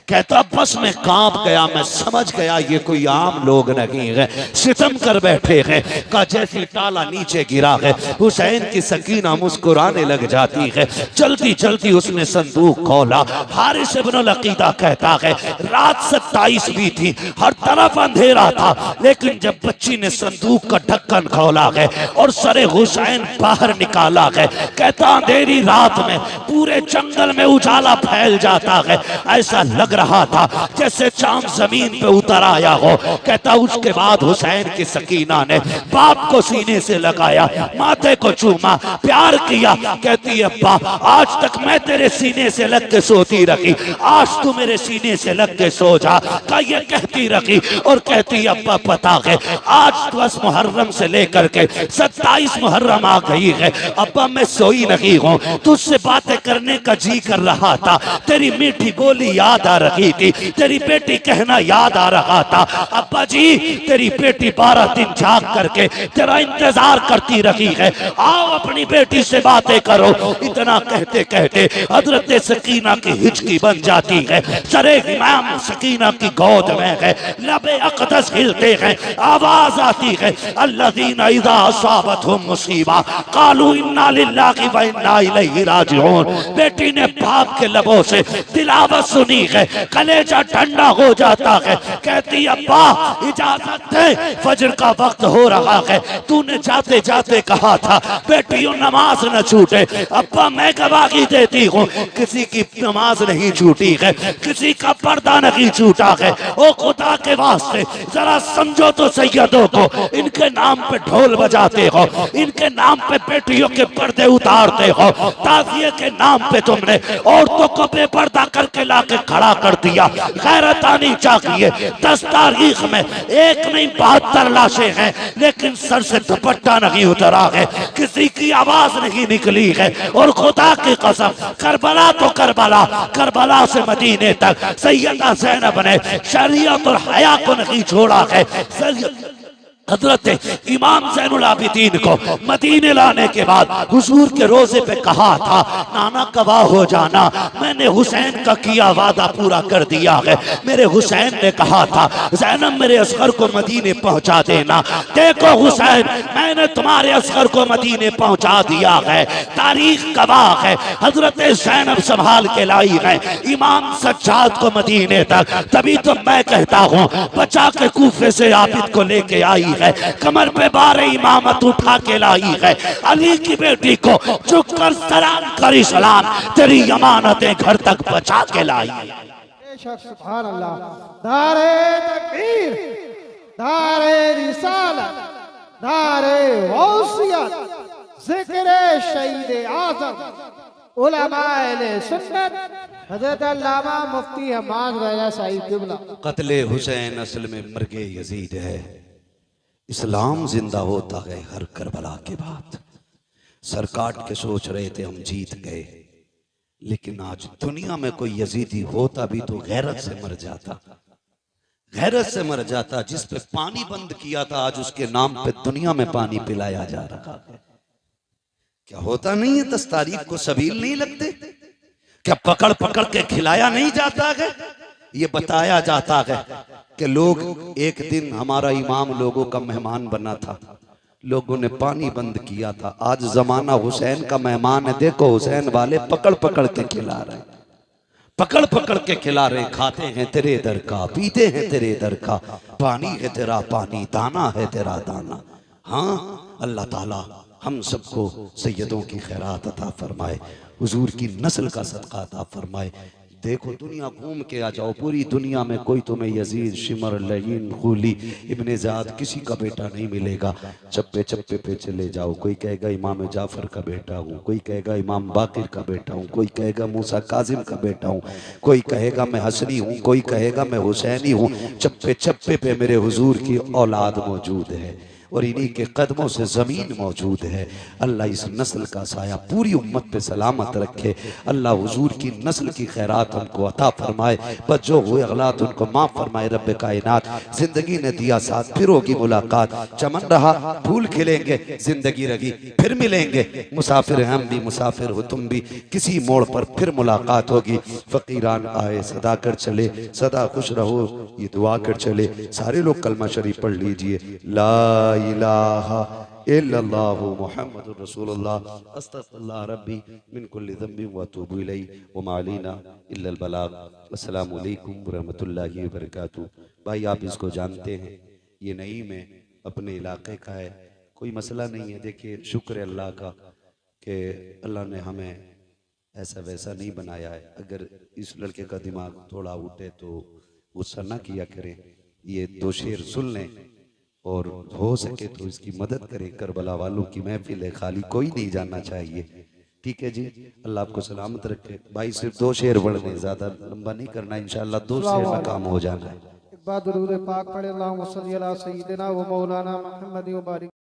कहता बस मैं कांप गया, मैं समझ गया ये कोई आम लोग नहीं है, सितम कर बैठे हैं। का जैसे ताला नीचे गिरा है, हुसैन की सकीना मुस्कुराने लग जाती है। जल्दी जल्दी उसने संदूक खोला। हारिस इब्नुल अकीदा कहता है रात 27 भी थी, हर तरफ अंधेरा था, लेकिन जब बच्ची ने संदूक का ढक्कन खोला है और सरे हुसैन बाहर निकाला है, कहता अंधेरी रात में पूरे जंगल में उजाला फैल जाता है, ऐसा लग रहा था जैसे चांद जमीन पे उतर आया हो। कहता उसके बाद हुसैन की सकीना ने बाप को सीने से लगाया, माथे को चूमा, प्यार किया। कहती है अब्बा आज तक मैं तेरे सीने से लग के सोती रही, आज तू मेरे सीने से लग के सो जा। का ये कहती रही और कहती अब्बा पता है आज 10 मुहर्रम से लेकर के 27 मुहर्रम आ गई है, अब्बा मैं सोई नहीं हूँ, तुझसे बातें करने का जी कर रहा था, तेरी मीठी बोली याद आ रही थी, तेरी बेटी कहना याद आ रहा था। अब्बा जी तेरी बेटी 12 दिन जाग करके तेरा इंतजार करती रही है, आओ अपनी बेटी से बातें करो। इतना कहते कहते हजरत सकीना की हिचकी बन जाती है, सरे इमाम सकीना की गोद में है, लबे अक़दस हिलते हैं, आवाज आती है अल्लज़ीना इज़ा असाबतहुम मुसीबा क़ालू इन्ना लिल्लाहि व इन्ना इलैहि राजिऊन। बेटी ने बाप के लबों से तिलावत सुनी है, कलेजा ठंडा हो जाता है। कहती अब्बा इजाजत दे, फजर का वक्त हो रहा है, तूने जाते जाते कहा था बेटियों नमाज न छूटे। अब्बा मैं गवाही देती हूँ किसी की नमाज नहीं छूटी है, किसी का पर्दा नहीं छूटा है। ओ खुदा के वास्ते जरा समझो तो सैयदों को, इनके नाम पे ढोल बजाते हो, इनके नाम पे बेटियों के पर्दे उतारते हो, ताज़िए के नाम पे तुमने औरतों को बेपर्दा करके लाके खड़ा कर दिया। गैरत आनी चाहिए। 10 तारीख में एक नहीं 72 लाशें हैं, लेकिन सर से दुपट्टा नहीं उतरा है, किसी की आवाज नहीं निकली है। और खुदा की कसम, करबला तो करबला, करबला से मदीने तक सैयदा ज़ैनब ने शरीयत और हया को नहीं छोड़ा है। हजरत इमाम ज़ैनुल आबिदीन को मदीने लाने के बाद हुजूर के रोजे पे कहा था, नाना गवाह हो जाना, मैंने हुसैन का किया वादा पूरा कर दिया है। मेरे हुसैन ने कहा था, ज़ैनब मेरे असगर को मदीने पहुंचा देना। देखो हुसैन, मैंने तुम्हारे असगर को मदीने पहुंचा दिया है। तारीख गवाह है, हजरत ज़ैनब संभाल के लाई है इमाम सज्जाद को मदीने तक। तभी तो मैं कहता हूँ, बचा के कूफे से आबिद को लेके आई है, कमर पे बारे इमामत उठा के लाई है। अली की बेटी को झुक कर सलाम करी, सलाम तेरी अमानतें घर तक पहुंचा के लाई है। बेशक सुभान अल्लाह। नारे तकबीर, नारे रिसालत, नारे गौसियत, जिक्र शहीद आज़म उलमाए सुन्नत हज़रत अल्लामा मुफ्ती हम्माद रज़ा साहिब किबला। कत्ले हुसैन असल में मर्गे यजीद है। इस्लाम जिंदा होता है हर करबला के बाद। सर काट के सोच रहे थे हम जीत गए, लेकिन आज दुनिया में कोई यजीदी होता भी तो गैरत से मर जाता, गैरत से मर जाता। जिस पे पानी बंद किया था, आज उसके नाम पे दुनिया में पानी पिलाया जा रहा है। क्या होता नहीं है? 10 तारीख को सबील नहीं लगते? क्या पकड़ पकड़ के खिलाया नहीं जाता है? ये बताया जाता है कि लोग, एक दिन हमारा इमाम लोगों का मेहमान बना था, लोगों ने पानी बंद किया था। आज जमाना हुसैन का मेहमान है। देखो हुसैन वाले पकड़ पकड़ के खिला रहे हैं, पकड़ पकड़ के खिला रहे हैं। खाते हैं तेरे दर का, पीते हैं तेरे दर का, पानी है तेरा पानी, दाना है तेरा दाना। हाँ, अल्लाह ताला हम सबको सैयदों की खैरात अता फरमाए, हुजूर की नस्ल का सदका अता फरमाए। देखो दुनिया घूम के आ जाओ, पूरी दुनिया में कोई तुम्हें यजीद, शिमर, लहीन, खूली, इब्ने ज़ाद किसी का बेटा नहीं मिलेगा। चप्पे चप्पे पे चले जाओ, कोई कहेगा इमाम जाफर का बेटा हूँ, कोई कहेगा इमाम बाकिर का बेटा हूँ, कोई कहेगा मूसा काजिम का बेटा हूँ, कोई कहेगा मैं हसनी हूँ, कोई कहेगा मैं हुसैनी हूँ। चप्पे चप्पे पे मेरे हुजूर की औलाद मौजूद है और इन्हीं के कदमों से ज़मीन मौजूद है। अल्लाह इस नस्ल का साया पूरी उम्मत पे सलामत रखे। अल्लाह हुजूर की नस्ल की खैरात हमको अता फरमाए, बस जो हुए अगलात उनको माफ़ फरमाए। रब्बे कायनात, जिंदगी ने दिया साथ, फिर होगी मुलाकात। चमन रहा फूल खिलेंगे, जिंदगी रही फिर मिलेंगे। मुसाफिर हम भी, मुसाफिर हो तुम भी, किसी मोड़ पर फिर मुलाकात होगी। फ़कीरान आए सदा कर चले, सदा खुश रहो ये दुआ कर चले। सारे लोग कलमा शरीफ पढ़ लीजिए। ला इलाहा इल्लल्लाहु मुहम्मदुर रसूलुल्लाह, अस्तगफिरुल्लाह रब्बी मिन कुल्ली ज़ंबिन व अतूबु इलैहि व मा अलैना इल्लल बलाग। अस्सलामु अलैकुम व रहमतुल्लाहि व बरकातुहू। भाई आप इसको जानते हैं, ये नईम में अपने इलाके का है, कोई मसला नहीं है। देखिए शुक्र है अल्लाह का कि अल्लाह ने हमें ऐसा वैसा नहीं बनाया है। अगर इस लड़के का दिमाग थोड़ा उठे तो गुस्सा ना किया करें, ये 2 शेर सुन लें और हो सके तो इसकी मदद करें। करबला वालों की महफिल है, खाली कोई नहीं जानना चाहिए। ठीक है जी, अल्लाह आपको सलामत रखे। भाई सिर्फ 2 शेर पढ़ने, ज्यादा लंबा नहीं करना, इंशाअल्लाह 2 शेर में काम हो जाना है। एक बार दुरूद पाक पढ़े, अल्लाहुम्मा सल्ली अला सय्यिदिना व मौलाना मुहम्मद व बारिक।